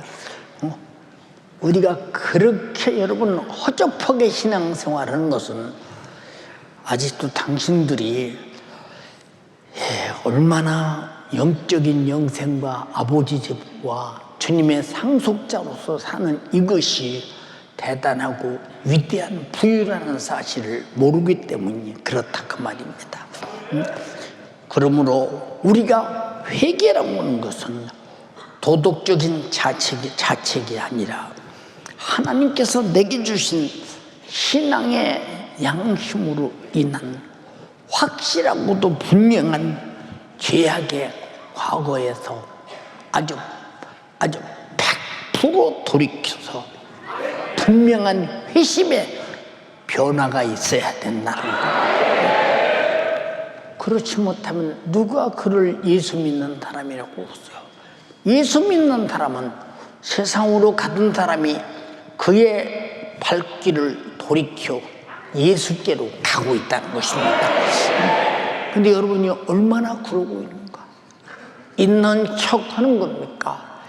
우리가 그렇게 여러분 허접하게 신앙생활하는 것은 아직도 당신들이 얼마나 영적인 영생과 아버지 집과 주님의 상속자로서 사는 이것이 대단하고 위대한 부유라는 사실을 모르기 때문에 그렇다 그 말입니다. 그러므로 우리가 회개라고 하는 것은 도덕적인 자책이 아니라 하나님께서 내게 주신 신앙의 양심으로 인한 확실하고도 분명한 죄악의 과거에서 아주 100% 돌이켜서 분명한 회심의 변화가 있어야 된다는 거예요. 그렇지 못하면 누가 그를 예수 믿는 사람이라고 했어요? 예수 믿는 사람은 세상으로 가던 사람이 그의 발길을 돌이켜 예수께로 가고 있다는 것입니다. 근데 여러분이 얼마나 그러고 있는가? 있는 척 하는 겁니까?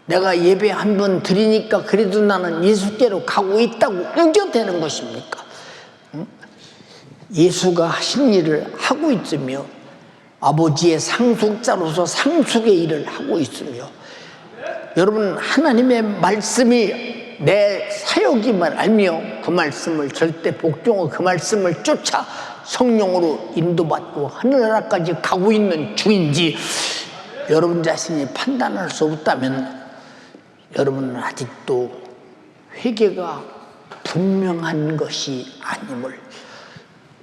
내가 예배 한 번 드리니까 그래도 나는 예수께로 가고 있다고 우겨대는 것입니까? 예수가 하신 일을 하고 있으며 아버지의 상속자로서 상속의 일을 하고 있으며 여러분 하나님의 말씀이 내 사역임을 알며 그 말씀을 절대 복종하고 그 말씀을 쫓아 성령으로 인도받고 하늘나라까지 가고 있는 중인지 여러분 자신이 판단할 수 없다면 여러분은 아직도 회개가 분명한 것이 아님을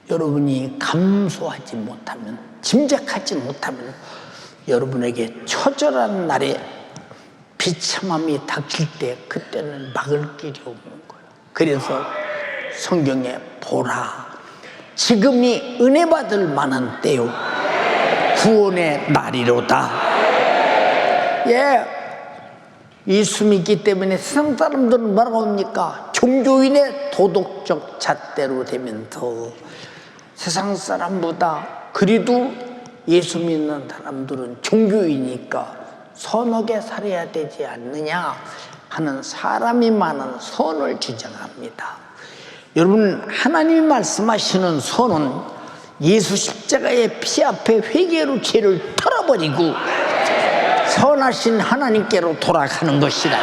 여러분이 감수하지 못하면, 짐작하지 못하면 여러분에게 처절한 날에 비참함이 닥칠 때 그때는 막을 길이 없는 거예요. 그래서 성경에 보라, 지금이 은혜 받을 만한 때요, 구원의 날이로다. 예, 예수 믿기 때문에 세상 사람들은 뭐라고 합니까? 종교인의 도덕적 잣대로 되면서 세상 사람보다 그래도 예수 믿는 사람들은 종교이니까 선하게 살아야 되지 않느냐 하는 사람이 많은 선을 주장합니다. 여러분, 하나님이 말씀하시는 선은 예수 십자가의 피 앞에 회개로 죄를 털어버리고 선하신 하나님께로 돌아가는 것이라.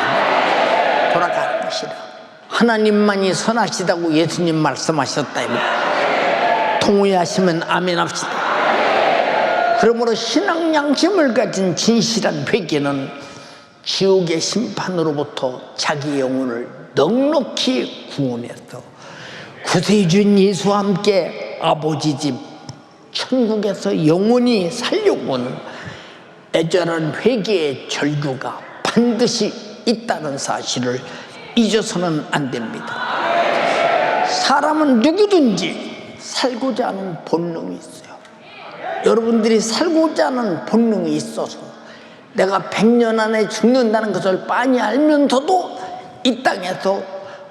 돌아가는 것이라. 하나님만이 선하시다고 예수님 말씀하셨다. 동의하시면 아멘 합시다. 그러므로 신앙 양심을 가진 진실한 회개는 지옥의 심판으로부터 자기 영혼을 넉넉히 구원해서 구세주인 예수와 함께 아버지 집 천국에서 영원히 살려고는 애절한 회개의 절규가 반드시 있다는 사실을 잊어서는 안 됩니다. 사람은 누구든지 살고자 하는 본능이 있어요. 여러분들이 살고자 하는 본능이 있어서 내가 100년 안에 죽는다는 것을 빤히 알면서도 이 땅에서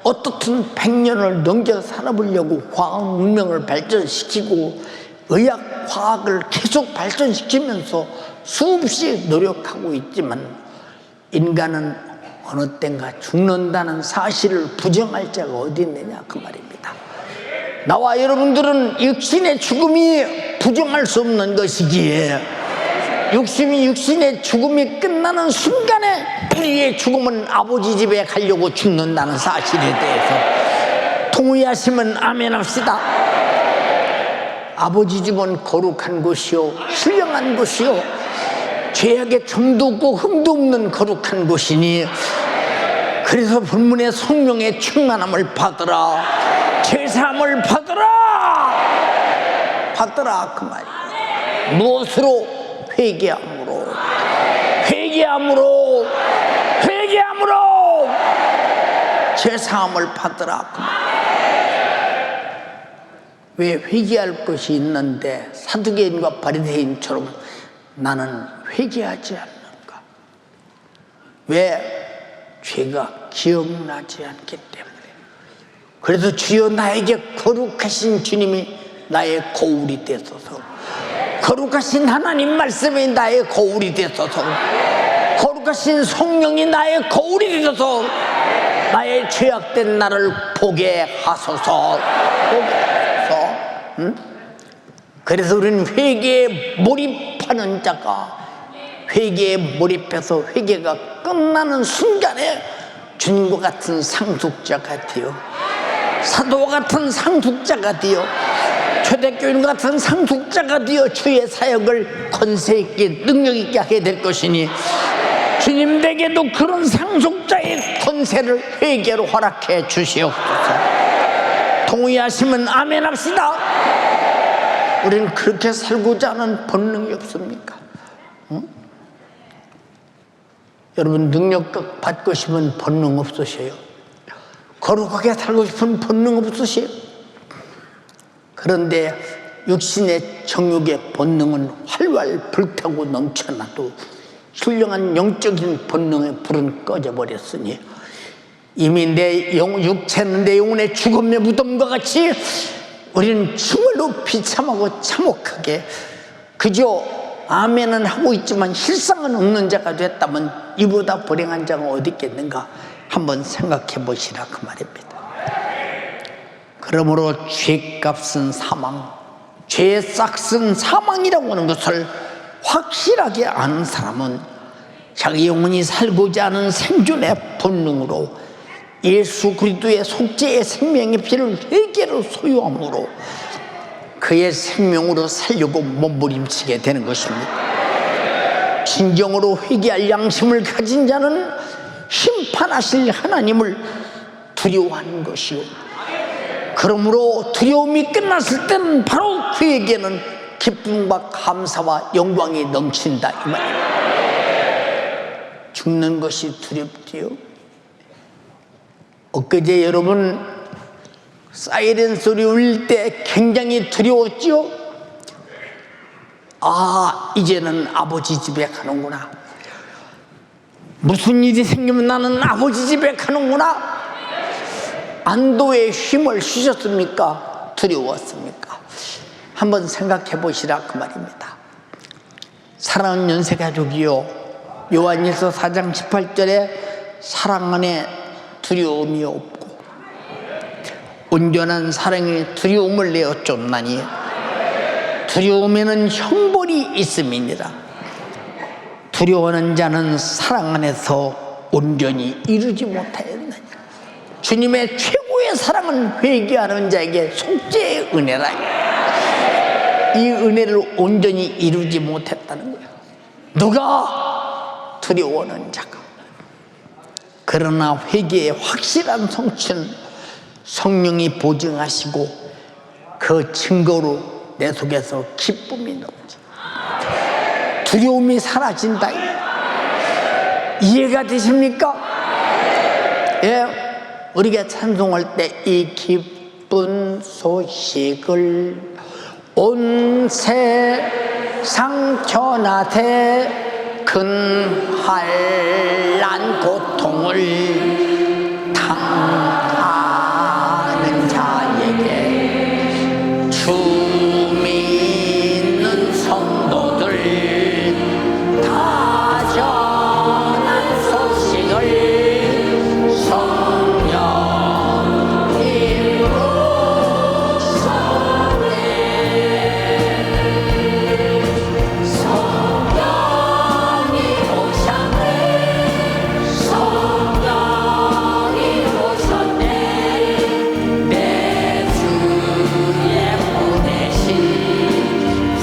어떻든 100년을 넘겨 살아보려고 과학 문명을 발전시키고 의학 과학을 계속 발전시키면서 수없이 노력하고 있지만 인간은 어느 땐가 죽는다는 사실을 부정할 자가 어디 있느냐 그 말입니다. 나와 여러분들은 육신의 죽음이 부정할 수 없는 것이기에 육신의 죽음이 끝나는 순간에 우리의 죽음은 아버지 집에 가려고 죽는다는 사실에 대해서 동의하시면 아멘 합시다. 아버지 집은 거룩한 곳이요 신령한 곳이요 죄악에 점도 없고 흠도 없는 거룩한 곳이니 그래서 본문의 성령의 충만함을 받으라, 죄사함을 받으라 그 말이에요. 무엇으로? 회개함으로 죄사함을 받으라 그 말이에요. 왜 회개할 것이 있는데 사두개인과 바리새인처럼 나는 회개하지 않는가? 왜? 죄가 기억나지 않기 때문에. 그래서 주여 나에게 거룩하신 주님이 나의 거울이 되소서, 거룩하신 하나님 말씀이 나의 거울이 되소서, 거룩하신 성령이 나의 거울이 되소서, 나의 죄악된 나를 보게 하소서. 응? 그래서 우리는 회개에 몰입하는 자가 회개에 몰입해서 회개가 끝나는 순간에 주님과 같은 상속자가 되어 사도와 같은 상속자가 되어 초대교인 같은 상속자가 되어 주의 사역을 권세 있게 능력 있게 하게 될 것이니 주님에게도 그런 상속자의 권세를 회개로 허락해 주시옵소서. 동의하시면 아멘 합시다. 우리는 그렇게 살고자 하는 본능이 없습니까? 응? 여러분 능력 받고 싶은 본능 없으세요? 거룩하게 살고 싶은 본능 없으세요? 그런데 육신의 정욕의 본능은 활활 불타고 넘쳐나도 훌륭한 영적인 본능의 불은 꺼져버렸으니 이미 내 육체는 내 영혼의 죽음의 무덤과 같이 우리는 정말로 비참하고 참혹하게 그저 아멘은 하고 있지만 실상은 없는 자가 됐다면 이보다 불행한 자가 어디 있겠는가 한번 생각해 보시라 그 말입니다. 그러므로 죄값은 사망, 죄의 싹은 사망이라고 하는 것을 확실하게 아는 사람은 자기 영혼이 살고자 하는 생존의 본능으로 예수 그리스도의 속죄의 생명의 피를 회개로 소유함으로 그의 생명으로 살려고 몸부림치게 되는 것입니다. 진정으로 회개할 양심을 가진 자는 심판하실 하나님을 두려워하는 것이요, 그러므로 두려움이 끝났을 때는 바로 그에게는 기쁨과 감사와 영광이 넘친다 이 말이에요. 죽는 것이 두렵지요. 엊그제 여러분 사이렌 소리 울릴 때 굉장히 두려웠지요. 아, 이제는 아버지 집에 가는구나. 무슨 일이 생기면 나는 아버지 집에 가는구나. 안도의 힘을 쉬셨습니까? 두려웠습니까? 한번 생각해 보시라 그 말입니다. 사랑하는 연세가족이요, 요한일서 4장 18절에 사랑 안에 두려움이 없고 온전한 사랑이 두려움을 내어 쫓나니 두려움에는 형벌이 있음이니라. 두려워하는 자는 사랑 안에서 온전히 이루지 못하였느니라. 주님의 최고의 사랑은 회개하는 자에게 속죄의 은혜라. 이 은혜를 온전히 이루지 못했다는 거예요. 누가? 두려워하는 자가. 그러나 회개의 확실한 성취는 성령이 보증하시고 그 증거로 내 속에서 기쁨이 넘쳐 두려움이 사라진다. 이해가 되십니까? 예, 우리가 찬송할 때 이 기쁜 소식을 온 세상 전하되 큰 환난 고통을 당하는 자에게 주 믿는 성도들 다 전한 소식을 성령이 오셨네. 성령이 오셨네. 성령이 오셨네. 내 주에 보내신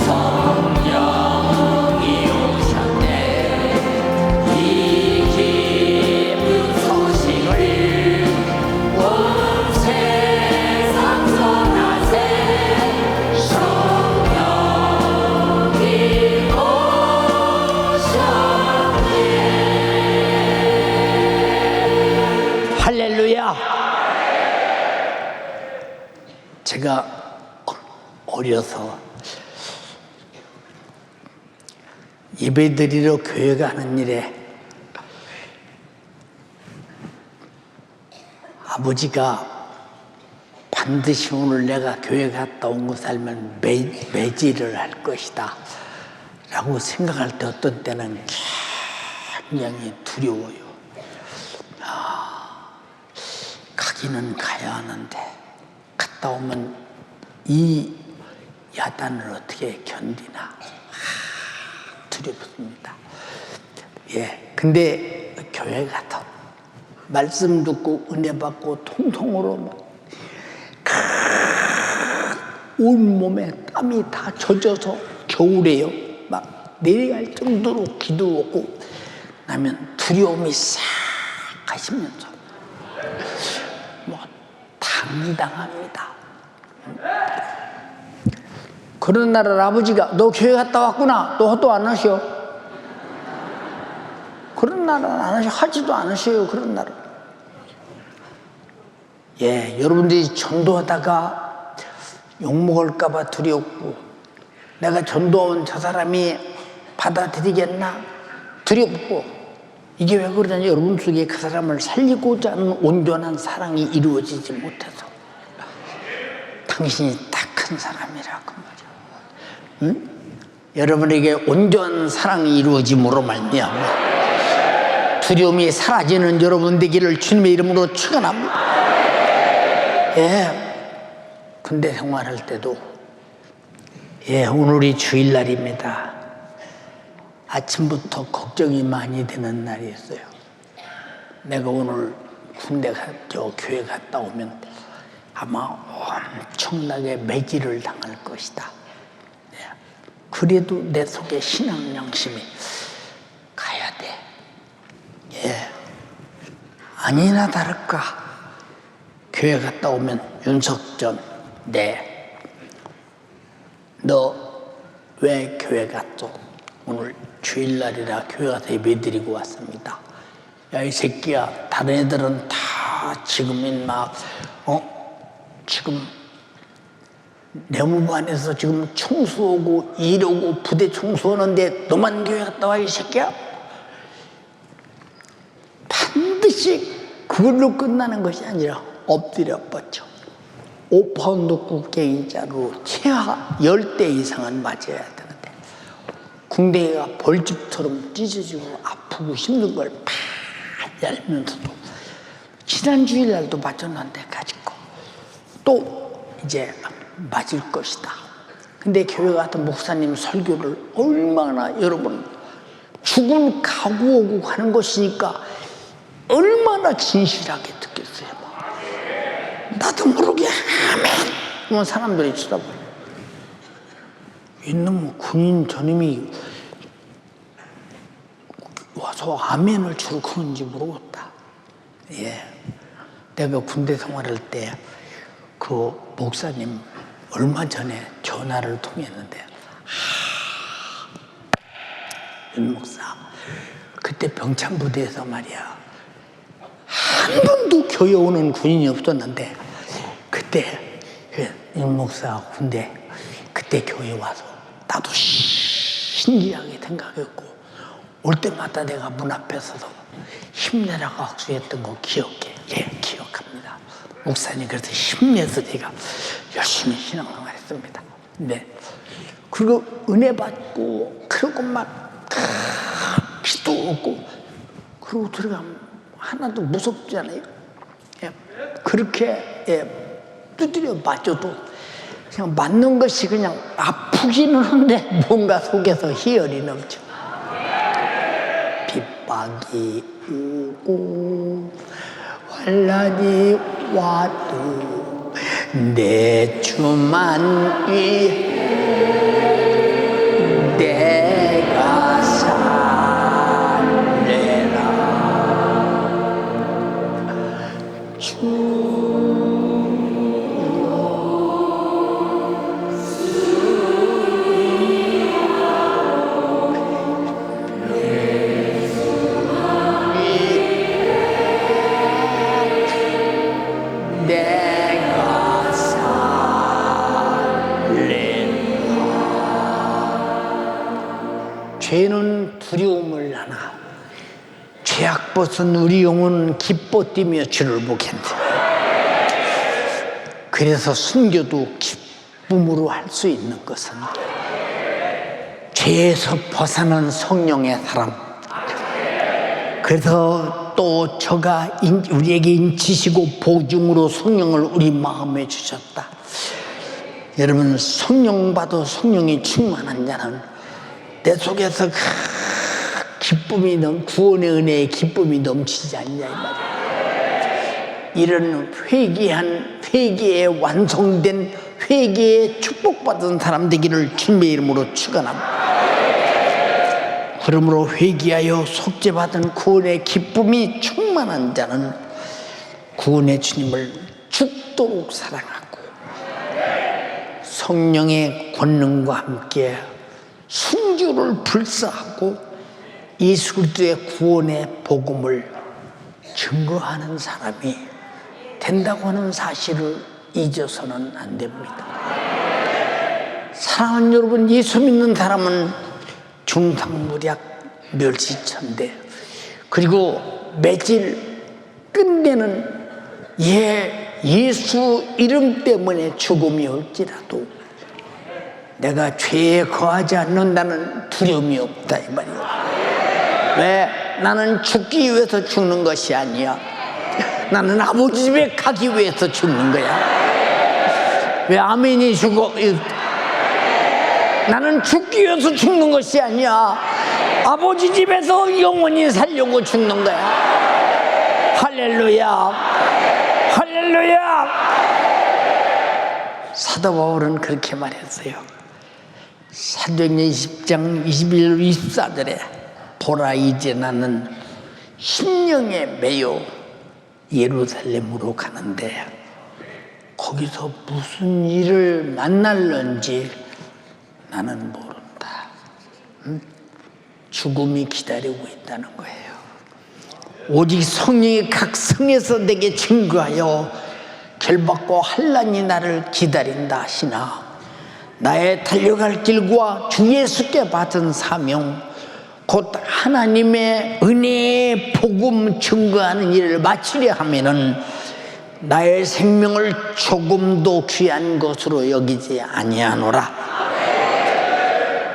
성령이 오셨네. 이 기쁜 소식을 온 세상 전하세. 성령이 오셨네. 할렐루야. 제가 어려서 예배드리러 교회 가는 일에 아버지가 반드시 오늘 내가 교회 갔다 온 거 살면 매질을 할 것이다 라고 생각할 때 어떤 때는 굉장히 두려워요. 가기는 가야 하는데 갔다 오면 이 야단을 어떻게 견디나 두렵습니다. 예, 근데 교회 가서 말씀 듣고 은혜 받고 통통으로 온몸에 땀이 다 젖어서 겨울에요 막 내려갈 정도로 기도하고 나면 두려움이 싹 가시면서 뭐 당당합니다. 그런 날은 아버지가 너 교회 갔다 왔구나. 너 안 하셔. 그런 날은 안 하셔. 하지도 않으셔요. 그런 날은. 예, 여러분들이 전도하다가 욕먹을까 봐 두렵고 내가 전도한 저 사람이 받아들이겠나 두렵고 이게 왜 그러냐면 여러분 속에 그 사람을 살리고자 하는 온전한 사랑이 이루어지지 못해서 당신이 딱 큰 사람이라고 말이야. 응? 여러분에게 온전한 사랑이 이루어짐으로 말미암아 두려움이 사라지는 여러분 되기를 주님의 이름으로 축원합니다. 예, 군대 생활할 때도 예, 오늘이 주일날입니다. 아침부터 걱정이 많이 되는 날이었어요. 내가 오늘 군대 교회 갔다 오면 아마 엄청나게 매질을 당할 것이다. 그래도 내 속에 신앙 양심이 아니나 다를까 교회 갔다 오면 윤석전, 너 왜 교회 갔어? 오늘 주일날이라 교회 가서 예배드리고 왔습니다. 야, 이 새끼야, 다른 애들은 다 지금 지금 내무반에서 지금 청소하고 일하고 부대 청소하는데 너만 교회 갔다 와, 이 새끼야? 반드시 그걸로 끝나는 것이 아니라 엎드려 뻗쳐 5파운드 국경인자로 최하 10대 이상은 맞아야 되는데 궁뎅이가 벌집처럼 찢어지고 아프고 힘든 걸 팍 열면서도 지난 주일날도 맞았는데 가지고 또 이제 맞을 것이다. 근데 교회 같은 목사님 설교를 얼마나 여러분 죽을 각오하고 하는 것이니까 얼마나 진실하게 듣겠어요. 나도 모르게 아멘. 사람들이 쳐다봐요. 이놈 군인 전임이 와서 아멘을 주로 그런지 모르겠다. 예, 내가 군대 생활할 때 그 목사님 얼마 전에 전화를 통했는데, 윤 목사, 그때 병참부대에서 말이야. 한 번도 교회 오는 군인이 없었는데 그때 윤 목사 군대 그때 교회 와서 나도 신기하게 생각했고 올 때마다 내가 문 앞에 서서 힘내라고 악수했던 거 기억해. 예, 기억합니다. 목사님 그래서 힘내서 제가 열심히 신앙생활 했습니다. 네. 그리고 은혜 받고 그러고 막 기도하고 그러고 들어가면 하나도 무섭지 않아요? 예, 그렇게 두드려 맞아도 그냥 맞는 것이 그냥 아프기는 한데 뭔가 속에서 희열이 넘쳐. 핍박이 오고 환난이 와도 내 주만 위해 내가 죄는 두려움을 하나 죄악 벗은 우리 영혼은 기뻐 뛰며 주를 보겠네. 그래서 순교도 기쁨으로 할 수 있는 것은 죄에서 벗어난 성령의 사람. 그래서 또 저가 우리에게 인치시고 보증으로 성령을 우리 마음에 주셨다. 여러분, 성령 받아 성령이 충만한 자는 내 속에서 구원의 은혜의 기쁨이 넘치지 않냐 이 말이야. 이런 회개에 완성된 회개에 축복받은 사람 되기를 주님의 이름으로 축원합니다. 그러므로 회개하여 속죄받은 구원의 기쁨이 충만한 자는 구원의 주님을 죽도록 사랑하고 성령의 권능과 함께 순교를 불사하고 예수 그리스도의 구원의 복음을 증거하는 사람이 된다고 하는 사실을 잊어서는 안 됩니다. 사랑하는 여러분, 예수 믿는 사람은 중상모략 멸시천대, 그리고 매질 끝내는 예수 이름 때문에 죽음이 올지라도 내가 죄에 거하지 않는다는 두려움이 없다 이 말이야. 왜? 나는 죽기 위해서 죽는 것이 아니야. 나는 아버지 집에 가기 위해서 죽는 거야. 왜 아멘이 죽어? 나는 죽기 위해서 죽는 것이 아니야. 아버지 집에서 영원히 살려고 죽는 거야. 할렐루야, 할렐루야. 사도 바울은 그렇게 말했어요. 사도행전 20장 21, 24절에 보라 이제 나는 심령에 매여 예루살렘으로 가는데 거기서 무슨 일을 만날런지 나는 모른다. 죽음이 기다리고 있다는 거예요. 오직 성령이 각 성에서 내게 증거하여 결박과 환난이 나를 기다린다 하시나 나의 달려갈 길과 주 예수께 받은 사명 곧 하나님의 은혜의 복음 증거하는 일을 마치려 하면은 나의 생명을 조금도 귀한 것으로 여기지 아니하노라.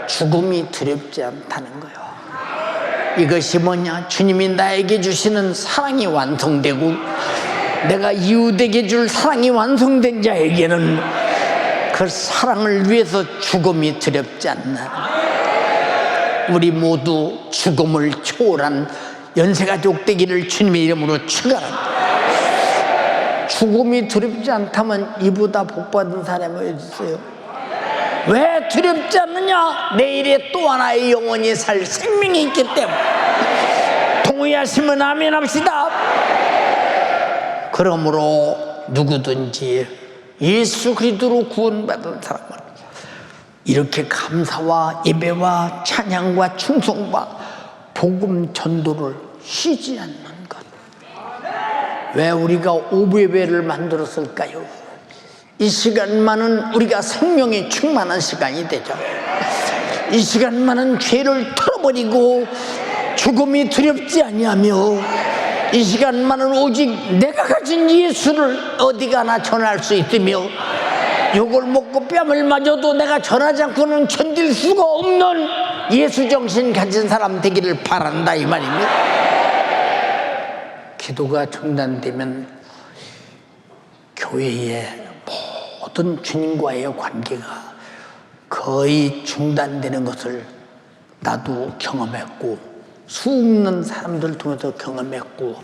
죽음이 두렵지 않다는 거예요. 이것이 뭐냐? 주님이 나에게 주시는 사랑이 완성되고 내가 이웃에게 줄 사랑이 완성된 자에게는 그 사랑을 위해서 죽음이 두렵지 않나. 우리 모두 죽음을 초월한 연세가족 되기를 주님의 이름으로 축원합니다. 죽음이 두렵지 않다면 이보다 복받은 사람이 어디 있어요? 왜 두렵지 않느냐? 내일에 또 하나의 영원히 살 생명이 있기 때문에. 동의하시면 아멘 합시다. 그러므로 누구든지 예수 그리스도로 구원받은 사람은 이렇게 감사와 예배와 찬양과 충성과 복음 전도를 쉬지 않는 것. 왜 우리가 오부 예배를 만들었을까요? 이 시간만은 우리가 생명이 충만한 시간이 되죠. 이 시간만은 죄를 털어버리고 죽음이 두렵지 아니하며 이 시간만은 오직 내가 가진 예수를 어디 가나 전할 수 있으며 욕을 먹고 뺨을 맞아도 내가 전하지 않고는 견딜 수가 없는 예수 정신 가진 사람 되기를 바란다 이 말입니다. 기도가 중단되면 교회의 모든 주님과의 관계가 거의 중단되는 것을 나도 경험했고 수많은 사람들 통해서 경험했고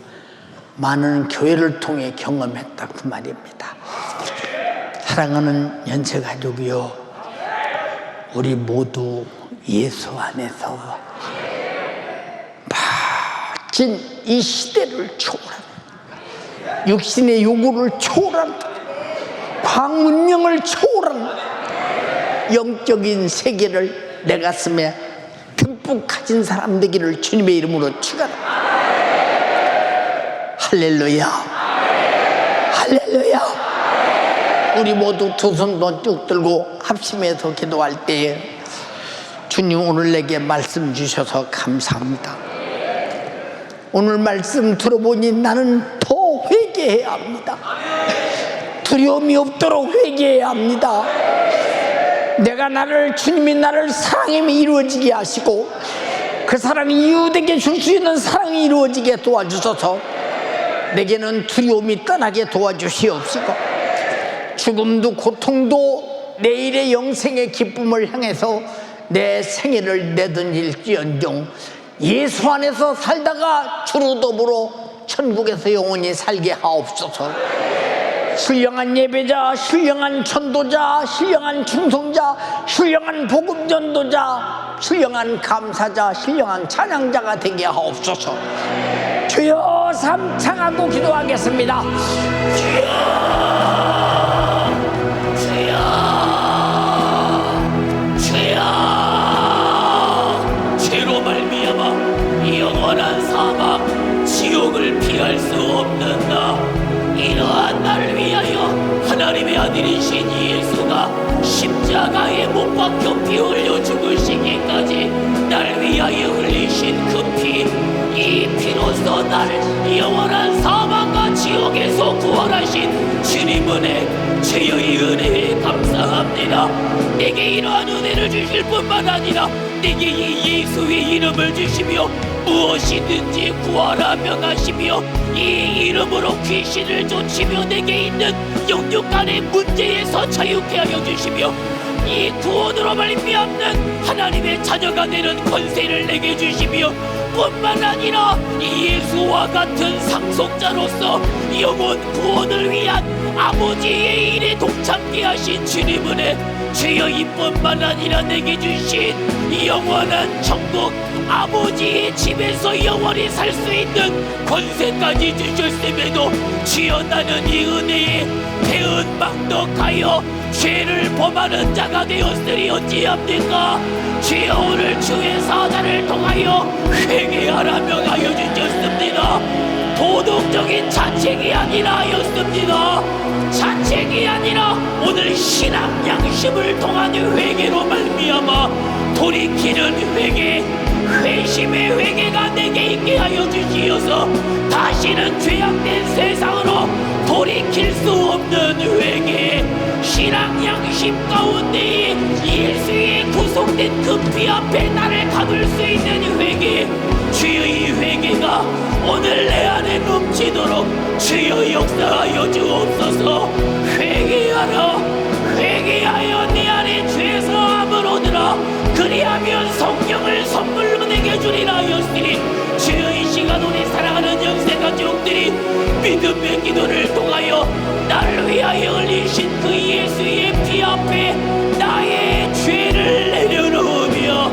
많은 교회를 통해 경험했다 그 말입니다. 사랑하는 연세가족이여, 우리 모두 예수 안에서 마침 이 시대를 초월한 육신의 요구를 초월한 광문명을 초월한 영적인 세계를 내 가슴에 듬뿍 가진 사람 되기를 주님의 이름으로 축원합니다. 할렐루야, 할렐루야. 우리 모두 두 손도 쭉 들고 합심해서 기도할 때에 주님 오늘 내게 말씀 주셔서 감사합니다. 오늘 말씀 들어보니 나는 더 회개해야 합니다. 두려움이 없도록 회개해야 합니다. 주님이 나를 사랑함이 이루어지게 하시고 그 사랑이 이웃에게 줄 수 있는 사랑이 이루어지게 도와주셔서 내게는 두려움이 떠나게 도와주시옵시고 죽음도 고통도 내일의 영생의 기쁨을 향해서 내 생애를 내던질지언정 예수 안에서 살다가 주로 더불어 천국에서 영원히 살게 하옵소서. 신령한 예배자, 신령한 전도자, 신령한 충성자, 신령한 복음 전도자, 신령한 감사자, 신령한 찬양자가 되게 하옵소서. 주여 삼창하고 기도하겠습니다. 죄로 말미암아 영원한 사망 지옥을 피할 수 없는 나, 이러한 나를 위하여 하나님의 아들이신 예수가 십자가에 못 박혀 피 흘려 죽으시기까지 날 위하여 흘리신 그 피, 이 피로써 나를 영원한 사망과 지옥에서 구원하신 주님 은혜, 죄의 은혜에 감사합니다. 내게 이러한 은혜를 주실 뿐만 아니라 내게 이 예수의 이름을 주시며 무엇이든지 구하라 명하시며 이 이름으로 귀신을 쫓으며 내게 있는 영육간의 문제에서 자유케 하여 주시며 이 구원으로 말미암는 하나님의 자녀가 되는 권세를 내게 주시며 뿐만 아니라 이 예수와 같은 상속자로서 영혼 구원을 위한 아버지의 일에 동참케 하신 주님 은혜, 주여 이뿐만 아니라 내게 주신 영원한 천국, 아버지의 집에서 영원히 살 수 있는 권세까지 주셨음에도 주여 나는 이 은혜에 배은망덕하여 죄를 범하는 자가 되었으리 어찌합니까? 주여 오늘 주의 사자를 통하여 회개하라 명하여 주셨습니다. 도덕적인 자책이 아니라 하였습니다. 자책이 아니라 오늘 신앙 양심을 통한 회개로 말미암아 돌이키는 회개, 회심의 회개가 내게 있게 하여 주시어서 다시는 죄악된 세상으로 돌이킬 수 없는 회개, 신앙 양심 가운데 예수의 구속된 그 피 앞에 나를 가둘 수 있는 회개, 주여 이 회개가 오늘 내 안에 넘치도록 주여 역사하여 주옵소서. 회개하라, 회개하여 내 안에 죄사함을 얻으라, 그리하면 성령을 선물로 내게 주리라 하였으니 주여 이 시간 우리 사랑하는 영생가족들이 믿음의 기도를 통하여 나를 위하여 흘리신 그 예수의 피 앞에 나의 죄를 내려놓으며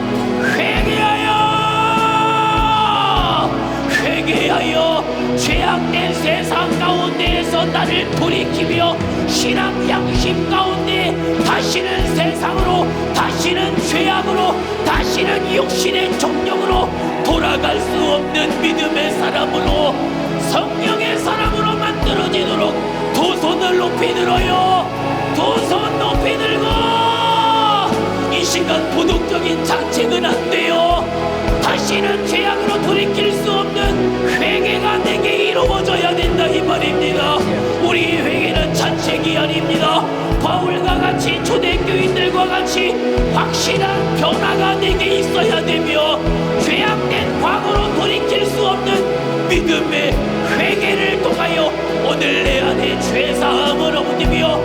회개하여 죄악된 세상 가운데에서 나를 돌이키며 신앙 양심 가운데 다시는 세상으로, 다시는 죄악으로, 다시는 육신의 정욕으로 돌아갈 수 없는 믿음의 사람으로, 성령의 사람으로 만들어지도록 두 손을 높이 들어요. 두 손 높이 들고 이 시간 도덕적인 자책은 안 돼요. 다시는 죄악으로 돌이킬 수 없는 회개가 내게 이루어져야 된다 이 말입니다. 우리의 회개는 자책이 아닙니다. 바울과 같이 초대교인들과 같이 확실한 변화가 내게 있어야 되며 죄악된 과거로 돌이킬 수 없는 믿음의 회개를 통하여 오늘 내 안에 죄사함을 얻으며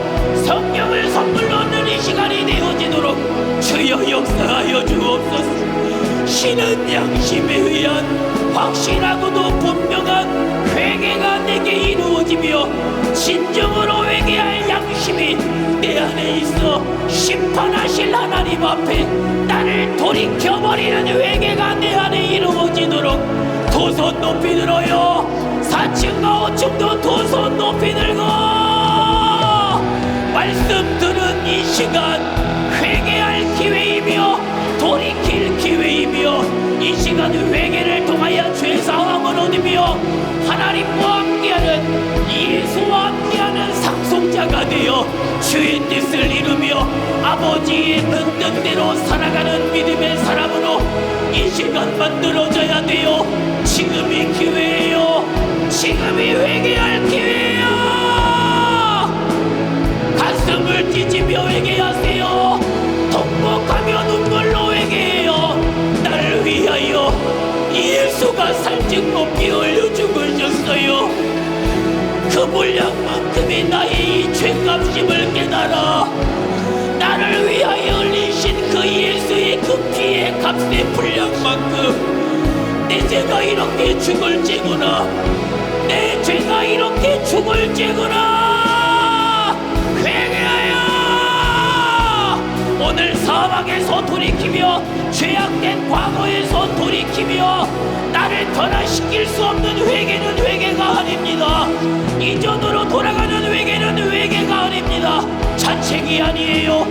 성령을 선물로 얻는 이 시간이 되어지도록 주여 역사하여 주옵소서. 신은 양심에 의한 확실하고도 분명한 회개가 내게 이루어지며 진정으로 회개할 양심이 내 안에 있어 심판하실 하나님 앞에 나를 돌이켜버리는 회개가 내 안에 이루어지도록 두 손 높이 들어요. 4층과 5층도 두 손 높이 들고 말씀 들은 이 시간 회개할 기회이며 돌이킬 기회이며 이 시간 회개를 통하여 죄사함을 얻으며 하나님과 함께하는 예수와 함께하는 상속자가 되어 주의 뜻을 이루며 아버지의 뜻대로 살아가는 믿음의 사람으로 이 시간 만들어져야 돼요. 지금이 기회예요. 지금이 회개할 기회예요. 가슴을 찢으며 회개하세요. 통곡하며 눈물로 회개해요. 나를 위하여 예수가 살ጭ 높이 흘려 죽으셨어요. 그 물량만큼이 나의 이 죄값임을 깨달아 나를 위하여 흘리신 그 예수의 그 피의 값의 분량만큼 내 죄가 이렇게 죽을지구나, 내 죄가 이렇게 죽을지구나. 회개하여 오늘 사망에서 돌이키며 죄악된 과거에서 돌이키며 나를 변화시킬 수 없는 회개는 회개가 아닙니다. 이전으로 돌아가는 회개는 회개가 아닙니다. 자책이 아니에요.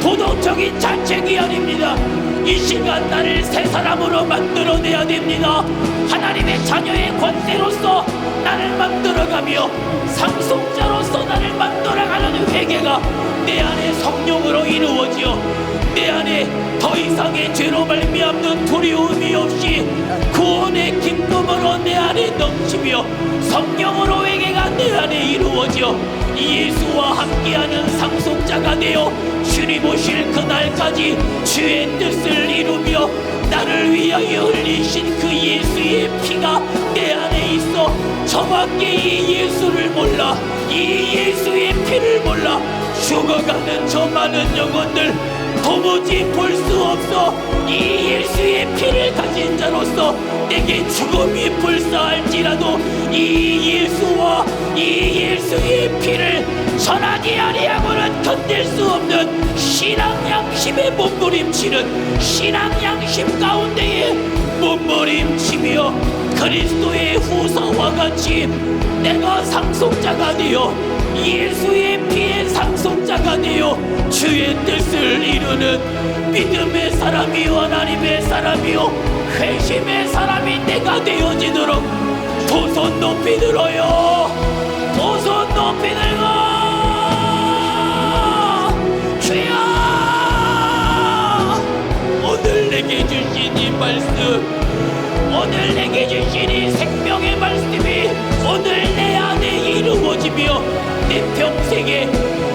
도덕적인 자책이 아닙니다. 이 시간 나를 새 사람으로 만들어내야 됩니다. 하나님의 자녀의 권세로서 나를 만들어가며 상속자로서 나를 만들어가는 회개가 내 안에 성령으로 이루어지어 내 안에 더 이상의 죄로 말미암는 두려움이 없이 구원의 기쁨으로 내 안에 넘치며 성령으로 회개가 내 안에 이루어져 예수와 함께하는 상속자가 되어 주님 오실 그날까지 주의 뜻을 이루며 나를 위하여 흘리신 그 예수의 피가 내 안에 있어 저밖에 이 예수를 몰라, 이 예수의 피를 몰라 죽어가는 저 많은 영혼들 도무지 볼 수 없어 이 예수의 피를 가진 자로서 내게 죽음이 불사할지라도 이 예수와 이 예수의 피를 전하지 아니하고는 견딜 수 없는 신앙 양심의 몸부림치는 신앙 양심 가운데에 몸부림치며 그리스도의 후사와 같이 내가 상속자가 되어 예수의 피의 상속자가 되어 주의 뜻을 이루는 믿음의 사람이요 하나님의 사람이요 회심의 사람이 내가 되어지도록 두 손 높이 들어요. 두 손 높이 들고 주여 오늘 내게 주신 이 말씀 오늘 내게 주신 이 생명의 말씀이 오늘 내 안에 이루어지며 내 평생에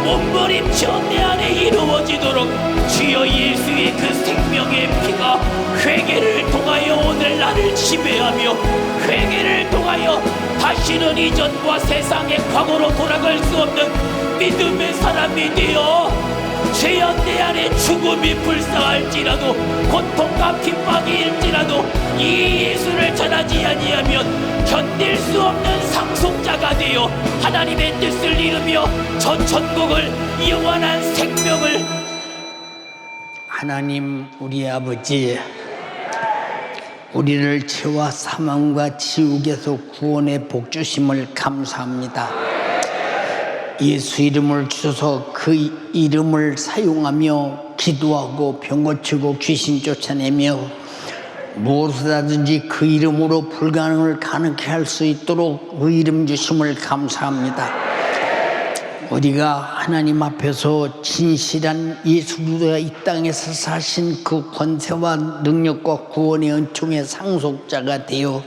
몸부림쳐 내 안에 이루어지도록 주여 예수의 그 생명의 피가 회개를 통하여 오늘 나를 지배하며 회개를 통하여 다시는 이전과 세상의 과거로 돌아갈 수 없는 믿음의 사람이 되어 죄악 내 안에 죽음이 불사할지라도 고통과 핍박이 일지라도 이 예수를 전하지 아니하면 견딜 수 없는 상속자가 되어 하나님의 뜻을 이루며 전 천국을 영원한 생명을 하나님 우리 아버지, 우리를 죄와 사망과 지옥에서 구원의 복 주심을 감사합니다. 예수 이름을 주셔서 그 이름을 사용하며 기도하고 병 고치고 귀신 쫓아내며 무엇이라든지 그 이름으로 불가능을 가능케 할 수 있도록 그 이름 주심을 감사합니다. 우리가 하나님 앞에서 진실한 예수 그리스도가 이 땅에서 사신 그 권세와 능력과 구원의 은총의 상속자가 되어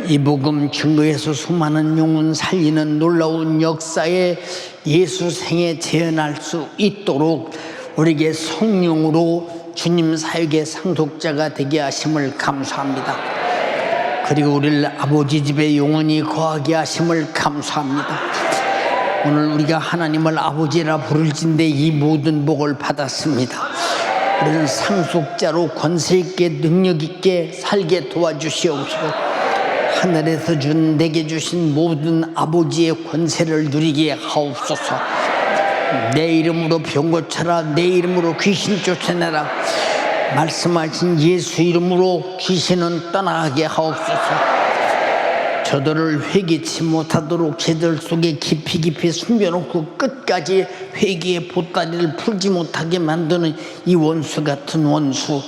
이 복음 증거에서 수많은 영혼 살리는 놀라운 역사에 예수 생에 재현할 수 있도록 우리에게 성령으로 주님 사역의 상속자가 되게 하심을 감사합니다. 그리고 우리를 아버지 집에 영원히 거하게 하심을 감사합니다. 오늘 우리가 하나님을 아버지라 부를진데 이 모든 복을 받았습니다. 우리는 상속자로 권세 있게 능력 있게 살게 도와주시옵소서. 하늘에서 준 내게 주신 모든 아버지의 권세를 누리게 하옵소서. 내 이름으로 병 고쳐라, 내 이름으로 귀신 쫓아내라, 말씀하신 예수 이름으로 귀신은 떠나게 하옵소서. 저들을 회개치 못하도록 제들 속에 깊이 숨겨놓고 끝까지 회개의 보따리를 풀지 못하게 만드는 이 원수 같은 원수,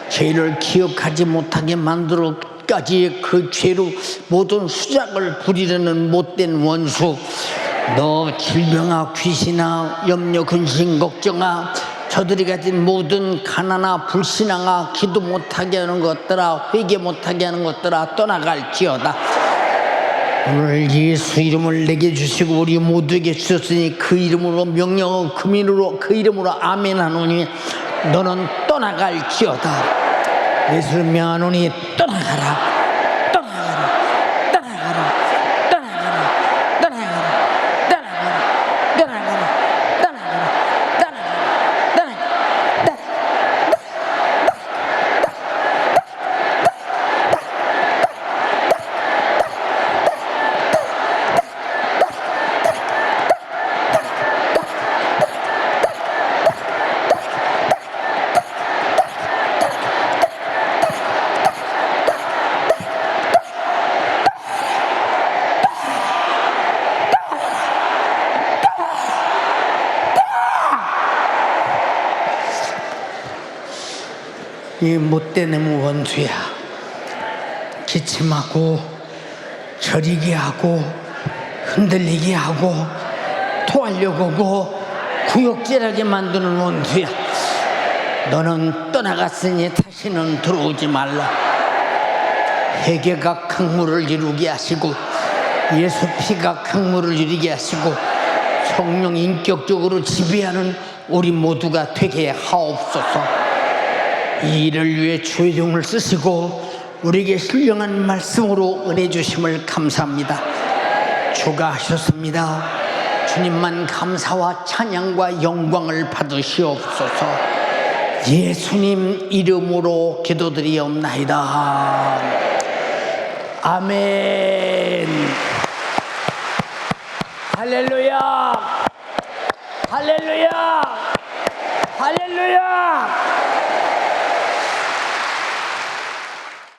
죄를 기억하지 못하게 만들어 끝까지 그 죄로 모든 수작을 부리려는 못된 원수, 너 질병아 귀신아 염려 근심 걱정아 저들이 가진 모든 가난아 불신앙아 기도 못하게 하는 것들아 회개 못하게 하는 것들아 떠나갈지어다. 오늘 예수 이름을 내게 주시고 우리 모두에게 주셨으니 그 이름으로 명령하고 그 이름으로 아멘 하노니 너는 떠나갈지어다. 예수를 명하노니 떠나가라, 떠나가라, 떠나가라, 떠나가라, 떠나가라, 떠나가라, 떠나가라, 떠나가라, 떠나가라, 이 못된 놈의 원수야. 기침하고 저리게 하고 흔들리게 하고 토하려고 하고 구역질하게 만드는 원수야. 너는 떠나갔으니 다시는 들어오지 말라. 회개가 강물을 이루게 하시고 예수 피가 강물을 이루게 하시고 성령 인격적으로 지배하는 우리 모두가 되게 하옵소서. 이 일을 위해 주의 종을 쓰시고 우리에게 신령한 말씀으로 은혜 주심을 감사합니다. 주가 하셨습니다. 주님만 감사와 찬양과 영광을 받으시옵소서. 예수님 이름으로 기도드리옵나이다. 아멘. 할렐루야! 할렐루야!